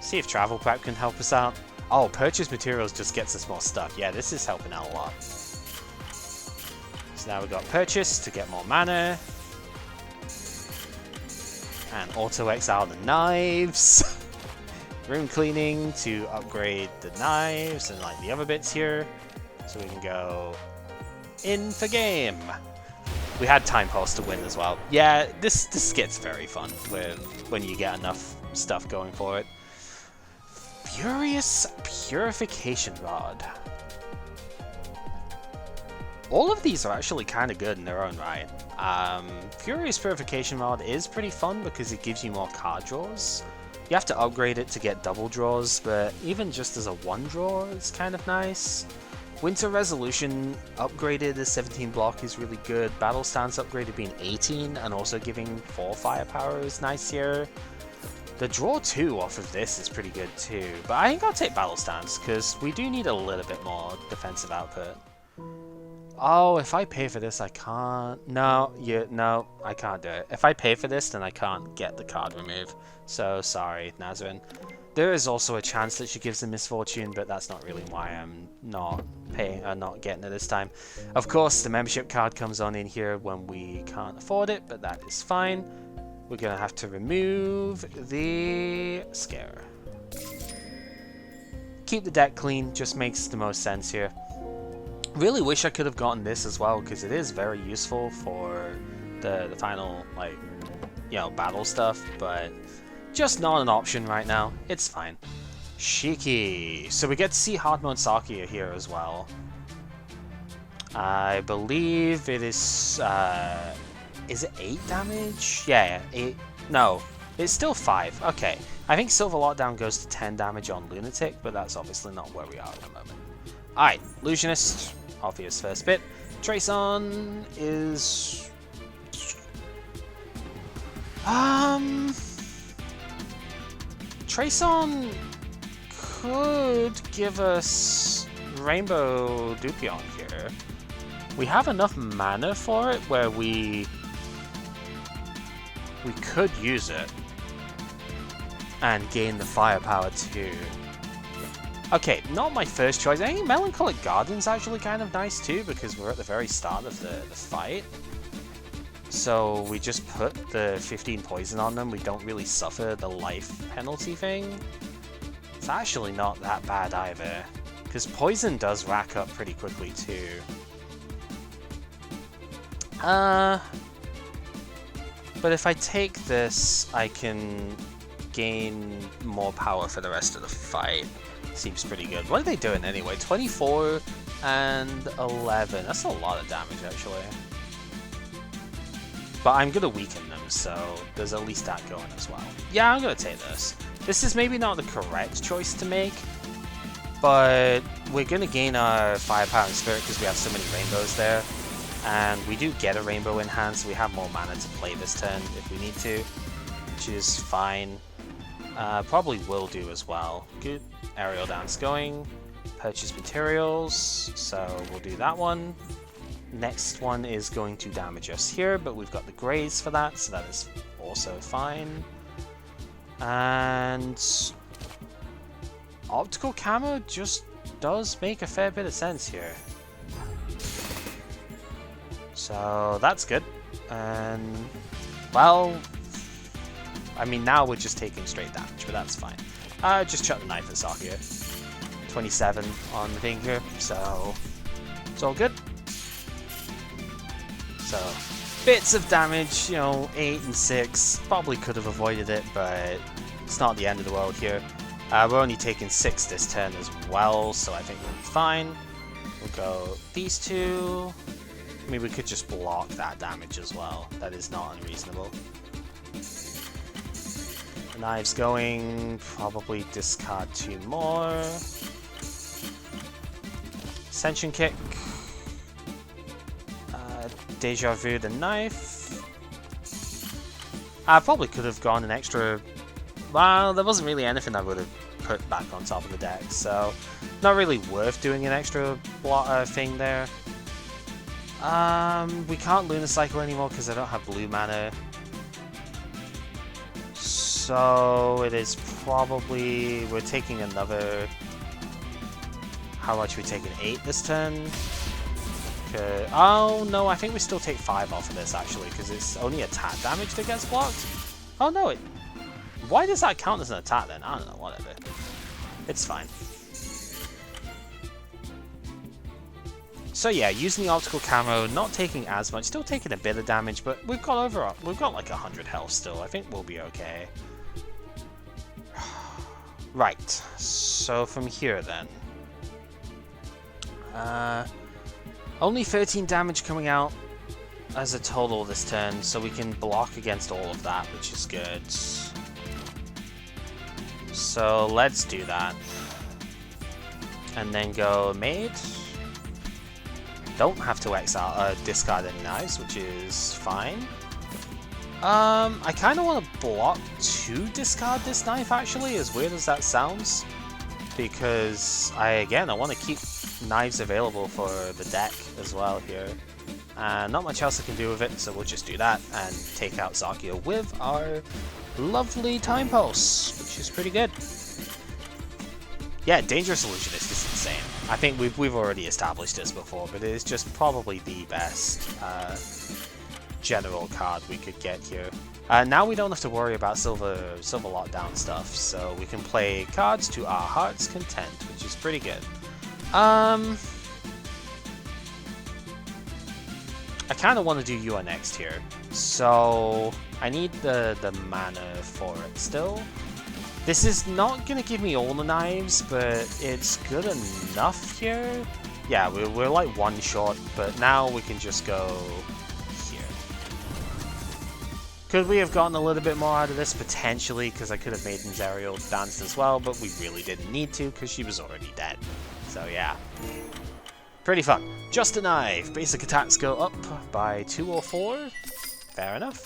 See if Travel Prep can help us out. Oh, Purchase Materials just gets us more stuff. Yeah, this is helping out a lot. So now we've got Purchase to get more mana. And Auto Exile the knives. Room Cleaning to upgrade the knives and like the other bits here. So we can go in for game. We had Time Pulse to win as well. Yeah, this gets very fun when you get enough stuff going for it. Furious Purification Rod. All of these are actually kind of good in their own right. Furious Purification Rod is pretty fun because it gives you more card draws. You have to upgrade it to get double draws, but even just as a one draw, it's kind of nice. Winter Resolution upgraded as 17 block is really good. Battle Stance upgraded being 18 and also giving 4 firepower is nice here. The draw 2 off of this is pretty good too, but I think I'll take Battle Stance because we do need a little bit more defensive output. Oh, if I pay for this, I can't. No, I can't do it. If I pay for this, then I can't get the card removed. So sorry, Nazrin. There is also a chance that she gives a Misfortune, but that's not really why I'm not getting it this time. Of course, the membership card comes on in here when we can't afford it, but that is fine. We're gonna have to remove the Scare. Keep the deck clean, just makes the most sense here. Really wish I could have gotten this as well, because it is very useful for the final, like, you know, battle stuff, but just not an option right now. It's fine. Shiki. So we get to see hard mode Sakuya here as well. I believe it is it 8 damage? Yeah, 8. No, it's still 5. Okay. I think Silver Lockdown goes to 10 damage on Lunatic, but that's obviously not where we are at the moment. Alright, Illusionist. Obvious first bit. Trace-On is... Trace-On could give us Rainbow Dupion here. We have enough mana for it where we could use it and gain the firepower too. Okay, not my first choice. I think Melancholic Guardian's actually kind of nice too, because we're at the very start of the fight. So we just put the 15 poison on them. We don't really suffer the life penalty thing. It's actually not that bad either, because poison does rack up pretty quickly too. But if I take this, I can gain more power for the rest of the fight. Seems pretty good. What are they doing anyway? 24 and 11. That's a lot of damage, actually. But I'm going to weaken them, so there's at least that going as well. Yeah, I'm going to take this. This is maybe not the correct choice to make, but we're going to gain our Firepower and Spirit because we have so many rainbows there. And we do get a rainbow in hand, so we have more mana to play this turn if we need to, which is fine. Probably will do as well. Good. Aerial Dance going. Purchase materials, so we'll do that one. Next one is going to damage us here, but we've got the grays for that, so that is also fine. And optical camo just does make a fair bit of sense here. So that's good. And well, I mean now we're just taking straight damage, but that's fine. Just chuck the knife at Sakuya. 27 on the thing here, so it's all good. So bits of damage, you know, 8 and 6. Probably could have avoided it, but it's not the end of the world here. We're only taking 6 this turn as well, so I think we'll be fine. We'll go these two. I mean, we could just block that damage as well. That is not unreasonable. The knives going. Probably discard 2 more. Ascension Kick. Deja Vu the knife. I probably could have gone an extra. Well, there wasn't really anything I would have put back on top of the deck, so not really worth doing an extra thing there. We can't Lunar Cycle anymore because I don't have blue mana. So it is probably we're taking another. How much are we taking? 8 this turn. Oh no, I think we still take 5 off of this actually, because it's only attack damage that gets blocked. Oh no, it. Why does that count as an attack then? I don't know, whatever. It's fine. So yeah, using the optical camo, not taking as much, still taking a bit of damage, but we've got like 100 health still. I think we'll be okay. Right, so from here then. Only 13 damage coming out as a total this turn, so we can block against all of that, which is good. So let's do that. And then go Maid. Don't have to exile, discard any knives, which is fine. I kind of want to block to discard this knife, actually, as weird as that sounds. Because, I want to keep knives available for the deck as well here. And not much else I can do with it, so we'll just do that and take out Sakuya with our lovely Time Pulse, which is pretty good. Yeah, Dangerous Illusionist is insane. I think we've already established this before, but it is just probably the best general card we could get here. Now we don't have to worry about silver lockdown stuff, so we can play cards to our heart's content, which is pretty good. I kind of want to do you next here, so I need the mana for it still. This is not going to give me all the knives, but it's good enough here. Yeah, we're like 1 short, but now we can just go here. Could we have gotten a little bit more out of this? Potentially, because I could have made Maiden's Aerial Dance as well, but we really didn't need to, because she was already dead. So yeah. Pretty fun. Just a knife. Basic attacks go up by 2 or 4. Fair enough.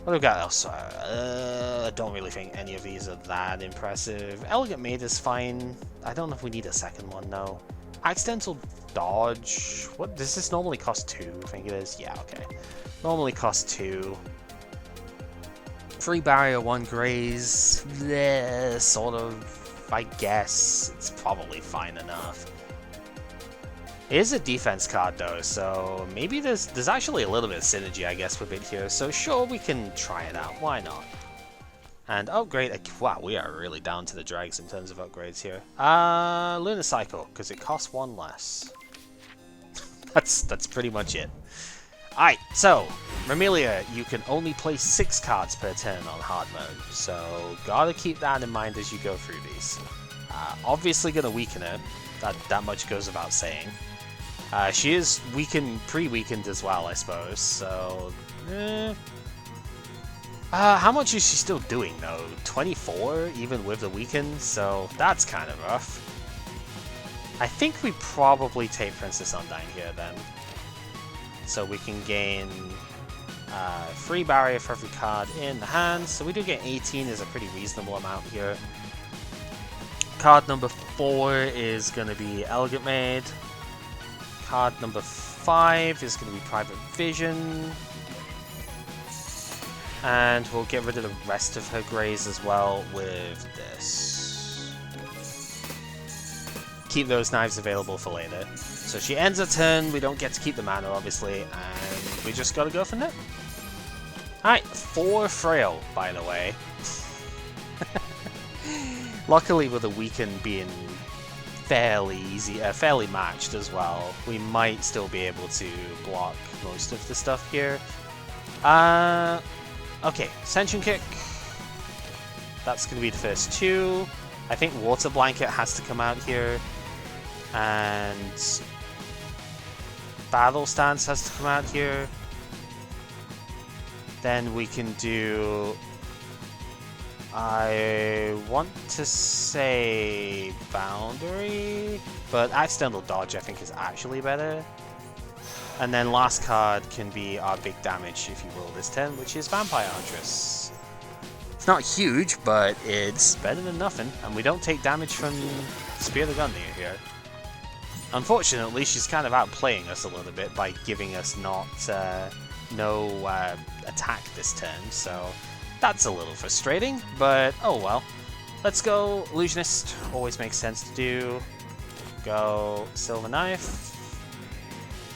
What do we got else? I don't really think any of these are that impressive. Elegant Maid is fine. I don't know if we need a second one, though. Accidental Dodge. What does this normally cost? 2, I think it is. Yeah, okay. Normally costs 2. Free Barrier, 1 Graze. Bleh, sort of. I guess. It's probably fine enough. It is a defense card though, so maybe there's actually a little bit of synergy, I guess, with it here. So sure, we can try it out. Why not? And upgrade. Wow, we are really down to the dregs in terms of upgrades here. Lunar Cycle, because it costs 1 less. That's pretty much it. Alright, so Remelia, you can only play 6 cards per turn on hard mode, so gotta keep that in mind as you go through these. Obviously gonna weaken her. That much goes without saying. She is weakened, pre-weakened as well, I suppose, so... how much is she still doing, though? 24, even with the weaken, so that's kind of rough. I think we probably take Princess Undyne here, then. So we can gain free barrier for every card in the hand, so we do get 18 is a pretty reasonable amount here. Card number 4 is going to be Elegant Maid. Card number 5 is going to be Private Vision. And we'll get rid of the rest of her greys as well with this. Keep those knives available for later. So she ends her turn, we don't get to keep the mana obviously, and we just gotta go from there. Alright, 4 Frail, by the way. Luckily with the weaken being fairly easy, fairly matched as well, we might still be able to block most of the stuff here. Okay, Sentient Kick. That's going to be the first 2. I think Water Blanket has to come out here. And Battle Stance has to come out here. Then we can do... I want to say Boundary, but Accidental Dodge I think is actually better. And then last card can be our big damage, if you will, this turn, which is Vampire Huntress. It's not huge, but it's better than nothing, and we don't take damage from Spear the Gundyr here. Unfortunately, she's kind of outplaying us a little bit by giving us no attack this turn, so that's a little frustrating, but oh well. Let's go Illusionist, always makes sense to do. Go Silver Knife.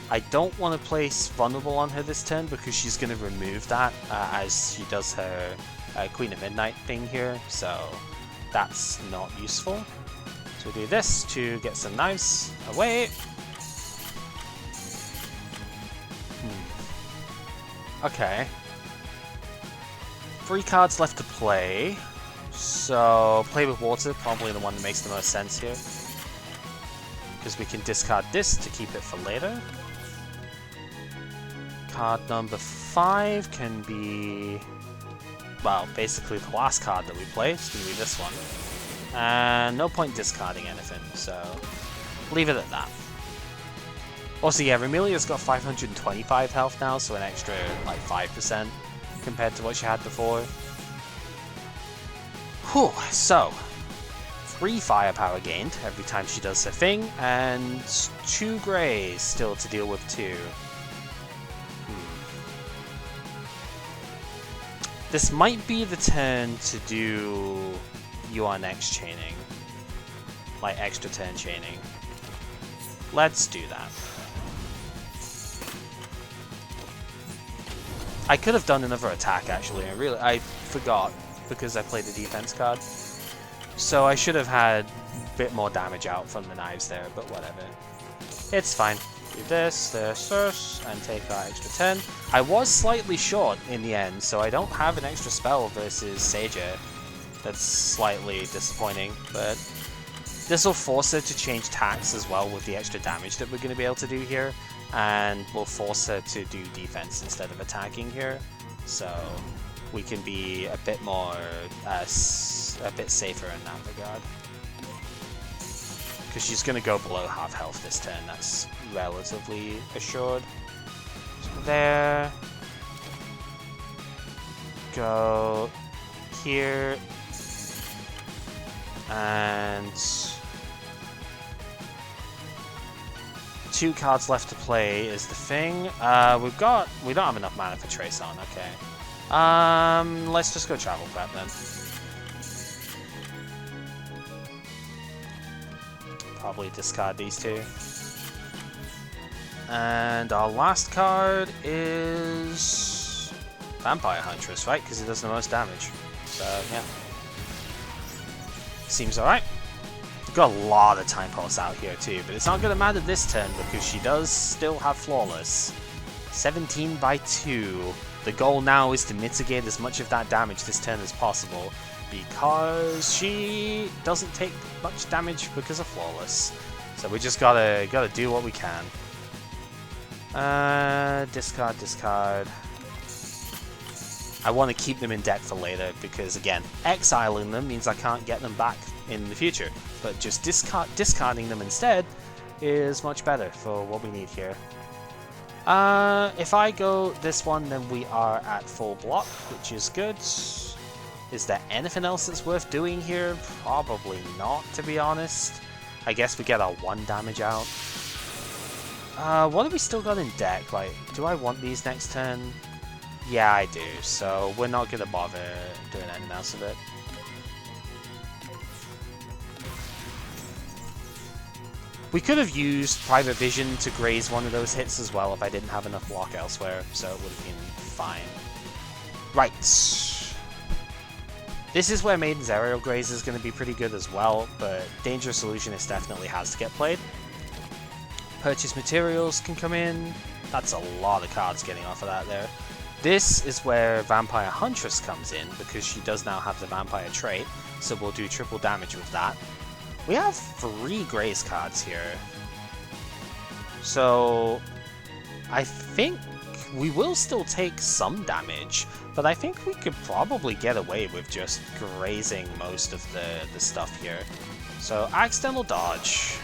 I don't want to place Vulnerable on her this turn because she's going to remove that as she does her Queen of Midnight thing here, so that's not useful. So we do this to get some knives away. Okay. 3 cards left to play, so Play with Water, probably the one that makes the most sense here. Because we can discard this to keep it for later. Card number 5 can be, well, basically the last card that we play. It's going to be this one. And no point discarding anything, so leave it at that. Also, yeah, Remelia's got 525 health now, so an extra, like, 5% compared to what she had before. Whew, so 3 firepower gained every time she does her thing, and 2 greys still to deal with too. This might be the turn to do Yuan X chaining. Like extra turn chaining. Let's do that. I could have done another attack actually, I forgot because I played the defense card. So I should have had a bit more damage out from the knives there, but whatever. It's fine. Do this, and take our extra 10. I was slightly short in the end, so I don't have an extra spell versus Sager. That's slightly disappointing, but this will force her to change tax as well with the extra damage that we're going to be able to do here, and will force her to do defense instead of attacking here, so we can be a bit more, a bit safer in that regard. Because she's going to go below half health this turn, that's relatively assured. So there. Go here. And 2 cards left to play is the thing. We don't have enough mana for Trace on, okay. Let's just go Travel Prep then. Probably discard these 2. And our last card is Vampire Huntress, right? Because it does the most damage. So, yeah. Seems alright. We've got a lot of Time Pulse out here too, but it's not going to matter this turn because she does still have Flawless. 17 by 2. The goal now is to mitigate as much of that damage this turn as possible, because she doesn't take much damage because of Flawless. So we just gotta do what we can. Discard, discard. I want to keep them in deck for later because, again, exiling them means I can't get them back in the future. But just discarding them instead is much better for what we need here. If I go this one, then we are at full block, which is good. Is there anything else that's worth doing here? Probably not, to be honest. I guess we get our 1 damage out. What have we still got in deck? Like, do I want these next turn? Yeah, I do, so we're not going to bother doing anything else with it. We could have used Private Vision to graze one of those hits as well if I didn't have enough block elsewhere, so it would have been fine. Right. This is where Maiden's Aerial Graze is going to be pretty good as well, but Dangerous Illusionist definitely has to get played. Purchase Materials can come in. That's a lot of cards getting off of that there. This is where Vampire Huntress comes in, because she does now have the Vampire trait, so we'll do triple damage with that. We have 3 Graze cards here, so I think we will still take some damage, but I think we could probably get away with just grazing most of the stuff here. So, Accidental Dodge.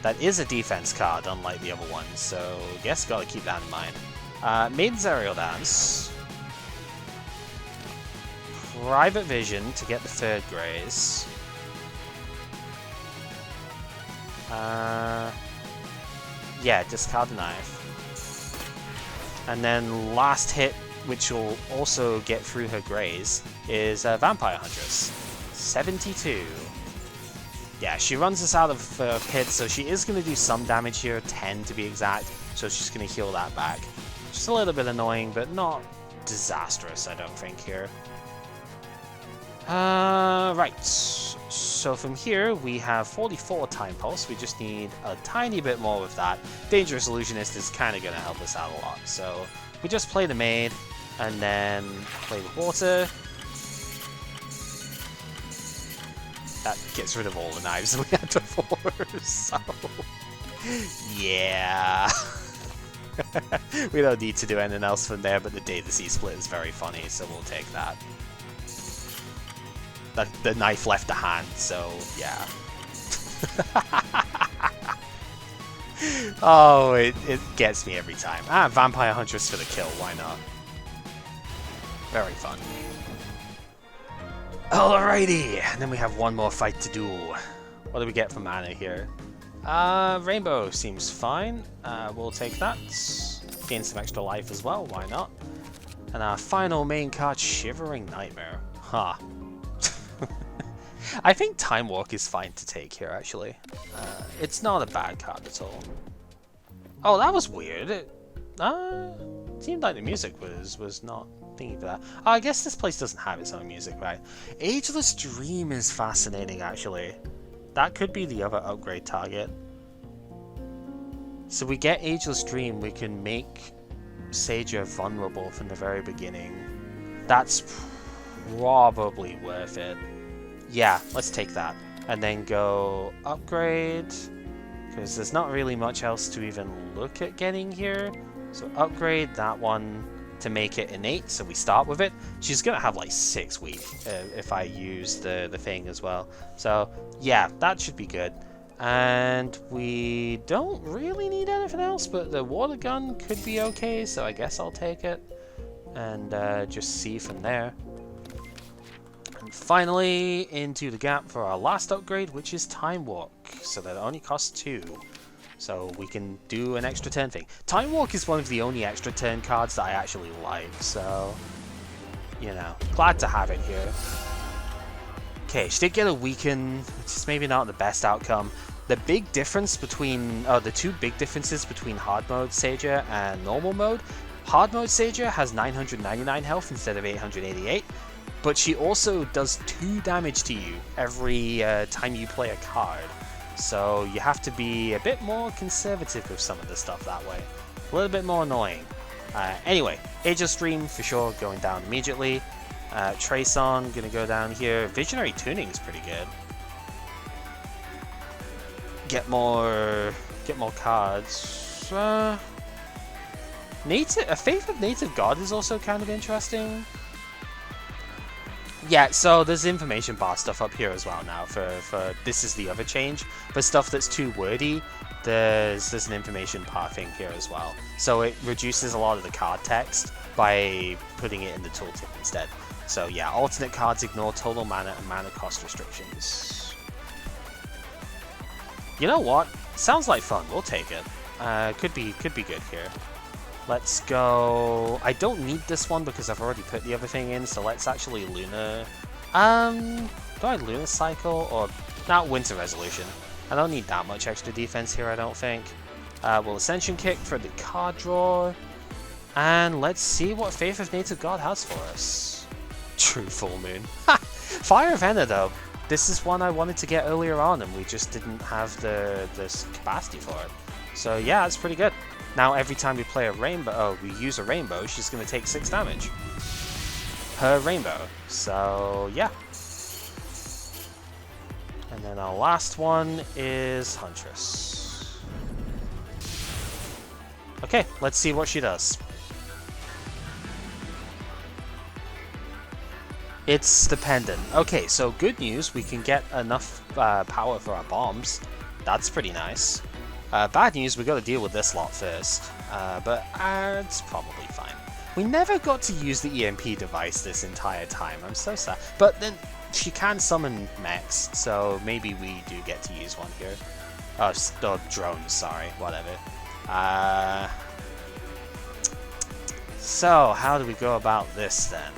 That is a defense card, unlike the other ones, so I guess gotta keep that in mind. Maiden's Aerial Dance. Private Vision to get the 3rd Graze. Yeah, discard the Knife. And then last hit, which will also get through her Graze, is Vampire Huntress. 72. Yeah, she runs us out of hits, so she is going to do some damage here, 10 to be exact, so she's going to heal that back. Just a little bit annoying, but not disastrous, I don't think, here. Right, so from here we have 44 Time Pulse, we just need a tiny bit more of that. Dangerous Illusionist is kind of going to help us out a lot, so we just play the Maid, and then play with Water. That gets rid of all the knives that we had before, so... yeah... we don't need to do anything else from there, but the Data Sea Split is very funny, so we'll take that. The knife left the hand, so yeah. Oh, it gets me every time. Vampire Huntress for the kill, why not? Very fun. Alrighty, and then we have one more fight to do. What do we get from Anna here? Rainbow seems fine. We'll take that. Gain some extra life as well, why not? And our final main card, Shivering Nightmare. Huh. I think Time Walk is fine to take here, actually. It's not a bad card at all. Oh, that was weird. It seemed like the music was not thinking for that. Oh, I guess this place doesn't have its own music, right? Ageless Dream is fascinating, actually. That could be the other upgrade target. So we get Ageless Dream, we can make Sager vulnerable from the very beginning. That's probably worth it. Yeah, let's take that. And then go upgrade, because there's not really much else to even look at getting here. So upgrade that one to make it innate, so we start with it. She's gonna have like 6 week if I use the thing as well. So yeah, that should be good. And we don't really need anything else, but the water gun could be okay, so I guess I'll take it. And just see from there. And finally, into the gap for our last upgrade, which is Time Walk. So that only costs 2. So we can do an extra turn thing. Time Walk is one of the only extra turn cards that I actually like, so... you know, glad to have it here. Okay, she did get a weaken, which is maybe not the best outcome. The big difference between... the 2 big differences between hard mode Sager and normal mode. Hard mode Sager has 999 health instead of 888. But she also does 2 damage to you every time you play a card. So you have to be a bit more conservative with some of the stuff that way. A little bit more annoying. Anyway, Ageless Dream for sure going down immediately. Trace On gonna go down here. Visionary Tuning is pretty good. get more cards. A Faith of Native God is also kind of interesting. Yeah, so there's information bar stuff up here as well now for this is the other change. For stuff that's too wordy, there's an information bar thing here as well. So it reduces a lot of the card text by putting it in the tooltip instead. So yeah, alternate cards ignore total mana and mana cost restrictions. You know what? Sounds like fun. We'll take it. Could be good here. Let's go. I don't need this one because I've already put the other thing in. So let's actually Luna. Do I Luna Cycle or not Winter Resolution? I don't need that much extra defense here. I don't think. We'll Ascension Kick for the card draw, and let's see what Faith of Native God has for us. True Full Moon. Fire of Enna though. This is one I wanted to get earlier on, and we just didn't have the capacity for it. So yeah, it's pretty good. Now every time we play a rainbow, we use a rainbow, she's going to take 6 damage. Per rainbow. So yeah. And then our last one is Huntress. Okay, let's see what she does. It's dependent. Okay, so good news, we can get enough power for our bombs. That's pretty nice. Bad news, we got to deal with this lot first, but it's probably fine. We never got to use the EMP device this entire time, I'm so sad. But then, she can summon mechs, so maybe we do get to use one here. Oh, drones, sorry, whatever. So, how do we go about this then?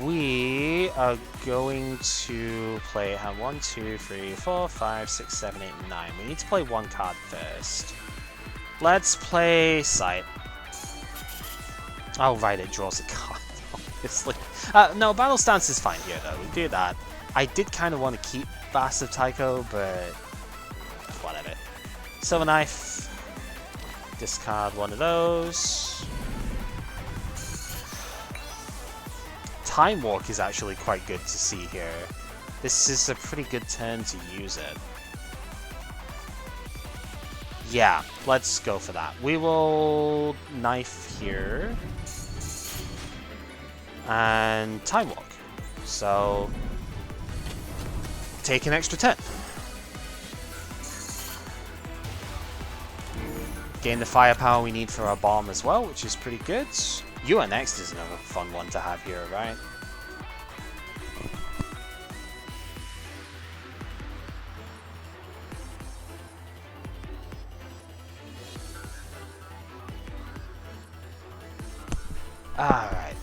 We are going to play 1, 2, 3, 4, 5, 6, 7, 8, 9. We need to play one card first. Let's play Sight. Oh, right, it draws a card, obviously. No, Battle Stance is fine here, though. We do that. I did kind of want to keep Blast of Tycho, but whatever. Silver Knife. Discard one of those. Time Walk is actually quite good to see here. This is a pretty good turn to use it. Yeah, let's go for that. We will Knife here. And Time Walk. So, take an extra 10. Gain the firepower we need for our bomb as well, which is pretty good. You are next is another fun one to have here, right? Alright.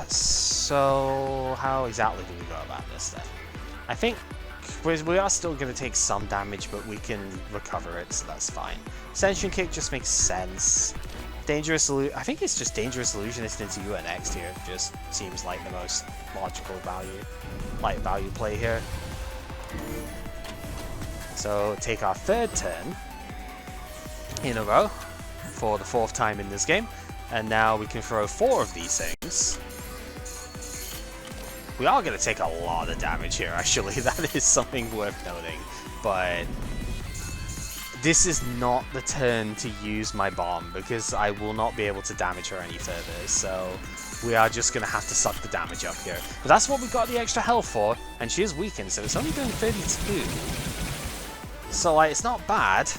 So, how exactly do we go about this then? I think we are still going to take some damage, but we can recover it, so that's fine. Ascension Kick just makes sense. Dangerous I think it's just Dangerous Illusionist into you next here. Just seems like the most logical value play here. So take our 3rd turn in a row for the 4th time in this game, and now we can throw 4 of these things. We are going to take a lot of damage here, actually. That is something worth noting, but this is not the turn to use my bomb, because I will not be able to damage her any further, so we are just going to have to suck the damage up here. But that's what we got the extra health for, and she is weakened, so it's only doing 32. So, like, it's not bad.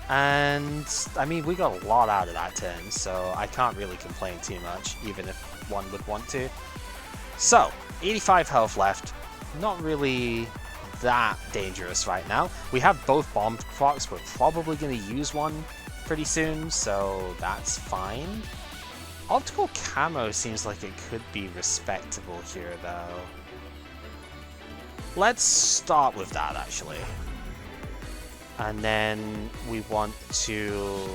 And, I mean, we got a lot out of that turn, so I can't really complain too much, even if one would want to. So, 85 health left. Not really that dangerous right now. We have both bomb clocks. We're probably going to use one pretty soon, so that's fine. Optical camo seems like it could be respectable here, though. Let's start with that, actually. And then we want to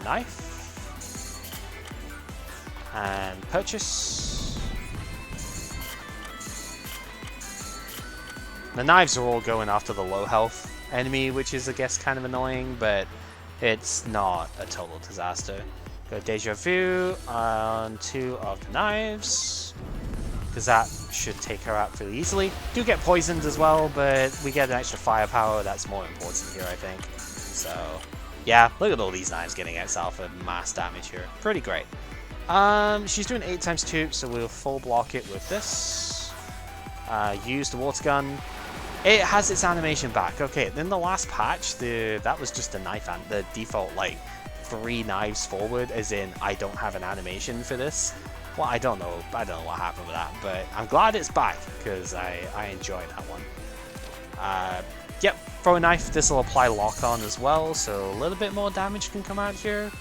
Knife and purchase. The knives are all going after the low health enemy, which is, I guess, kind of annoying, but it's not a total disaster. Go Deja Vu on 2 of the knives. because that should take her out pretty easily. Do get poisoned as well, but we get an extra firepower. That's more important here, I think. So, yeah, look at all these knives getting X-Alpha mass damage here. Pretty great. She's doing 8 times 2, so we'll full block it with this. Use the water gun. It has its animation back. Okay, in the last patch, that was just a knife and the default, like, 3 knives forward, as in I don't have an animation for this. Well, I don't know what happened with that, but I'm glad it's back, because I enjoy that one. Yep, throw a knife. This will apply lock on as well, so a little bit more damage can come out here.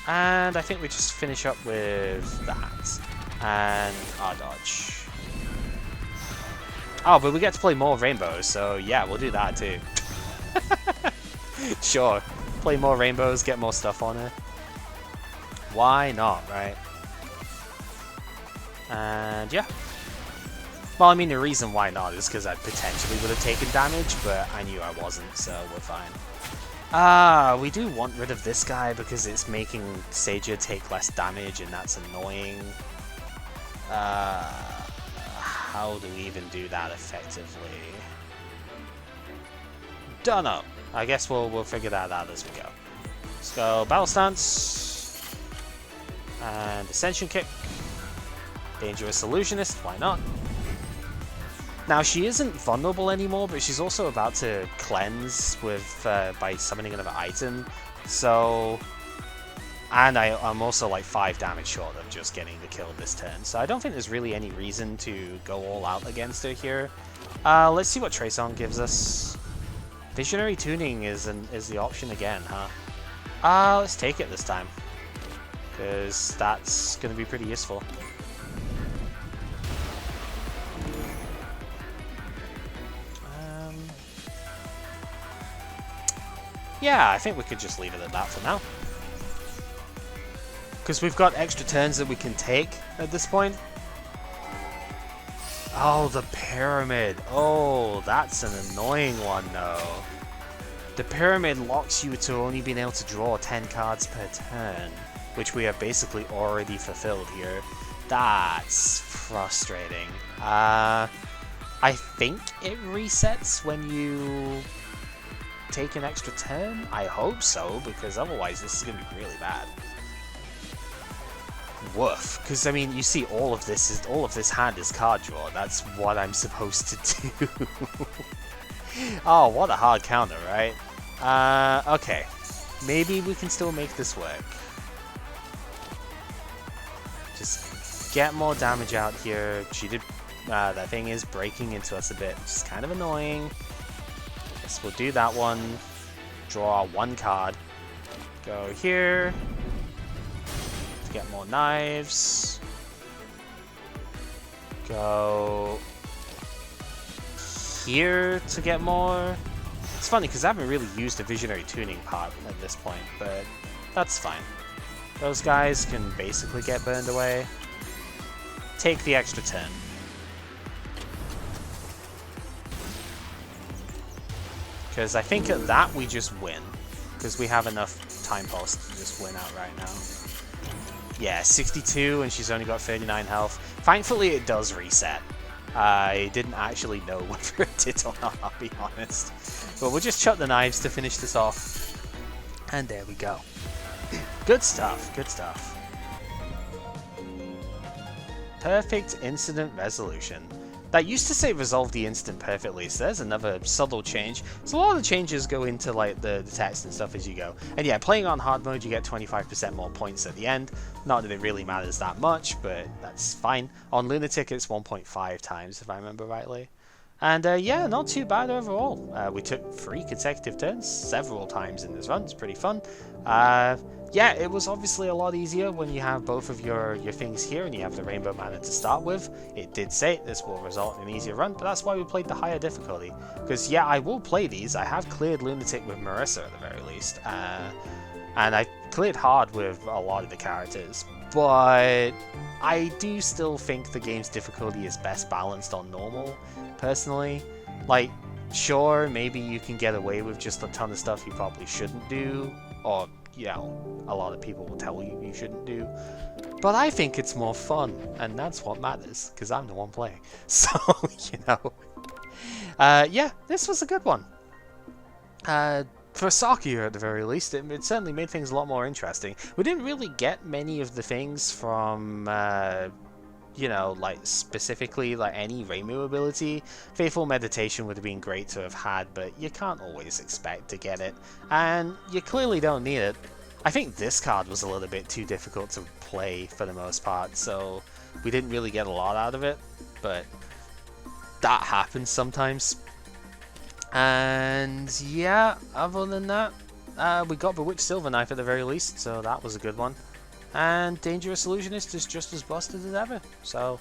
And I think we just finish up with that. And our dodge. Oh, but we get to play more rainbows, so yeah, we'll do that too. Sure. Play more rainbows, get more stuff on her. Why not, right? And yeah. Well, I mean, the reason why not is because I potentially would have taken damage, but I knew I wasn't, so we're fine. We do want rid of this guy because it's making Seija take less damage, and that's annoying. How do we even do that effectively? Dunno. I guess we'll figure that out as we go. Let's go Battle Stance. And Ascension Kick. Dangerous Illusionist, why not? Now, she isn't vulnerable anymore, but she's also about to cleanse with by summoning another item. So... And I'm also like 5 damage short of just getting the kill this turn. So I don't think there's really any reason to go all out against her here. Let's see what Trace-On gives us. Visionary Tuning is the option again, huh? Let's take it this time. Because that's going to be pretty useful. Yeah, I think we could just leave it at that for now. Because we've got extra turns that we can take at this point. Oh, the pyramid. Oh, that's an annoying one, though. The pyramid locks you to only being able to draw 10 cards per turn, which we have basically already fulfilled here. That's frustrating. I think it resets when you take an extra turn? I hope so, because otherwise this is going to be really bad. Woof, because I mean, you see, all of this hand is card draw. That's what I'm supposed to do. Oh, what a hard counter, right? Okay, maybe we can still make this work. Just get more damage out here. She did. That thing is breaking into us a bit, which is kind of annoying. Guess we'll do that one. Draw 1 card. Go here. Get more knives. Go here to get more. It's funny because I haven't really used the Visionary Tuning part at this point, but that's fine. Those guys can basically get burned away. Take the extra turn. Because I think at that we just win. Because we have enough time pulse to just win outright now. Yeah, 62, and she's only got 39 health. Thankfully, it does reset. I didn't actually know whether it did or not, I'll be honest. But we'll just chuck the knives to finish this off. And there we go. Good stuff, good stuff. Perfect incident resolution. That used to say resolve the incident perfectly, so there's another subtle change. So a lot of the changes go into like the text and stuff as you go. And yeah, playing on hard mode, you get 25% more points at the end. Not that it really matters that much, but that's fine. On Lunatic, it's 1.5 times, if I remember rightly. And yeah, not too bad overall. We took 3 consecutive turns several times in this run. It's pretty fun. Yeah, it was obviously a lot easier when you have both of your things here and you have the Rainbow Mana to start with. It did say this will result in an easier run, but that's why we played the higher difficulty. Because yeah, I will play these. I have cleared Lunatic with Marissa at the very least. And I cleared hard with a lot of the characters. But I do still think the game's difficulty is best balanced on normal, personally. Like, sure, maybe you can get away with just a ton of stuff you probably shouldn't do, or, you know, a lot of people will tell you you shouldn't do. But I think it's more fun, and that's what matters, because I'm the one playing. So, you know. Yeah, this was a good one. For Sakuya at the very least, it certainly made things a lot more interesting. We didn't really get many of the things from, you know, like specifically like any Reimu ability. Faithful Meditation would have been great to have had, but you can't always expect to get it, and you clearly don't need it. I think this card was a little bit too difficult to play for the most part, so we didn't really get a lot out of it, but that happens sometimes. And yeah, other than that, we got Bewitched Silver Knife at the very least, so that was a good one. And Dangerous Illusionist is just as busted as ever, so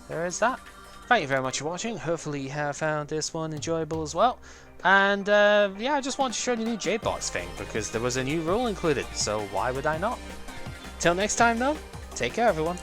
there is that. Thank you very much for watching. Hopefully you have found this one enjoyable as well. And yeah, I just wanted to show you the new Jade Box thing, because there was a new rule included, so why would I not? Till next time though, take care everyone.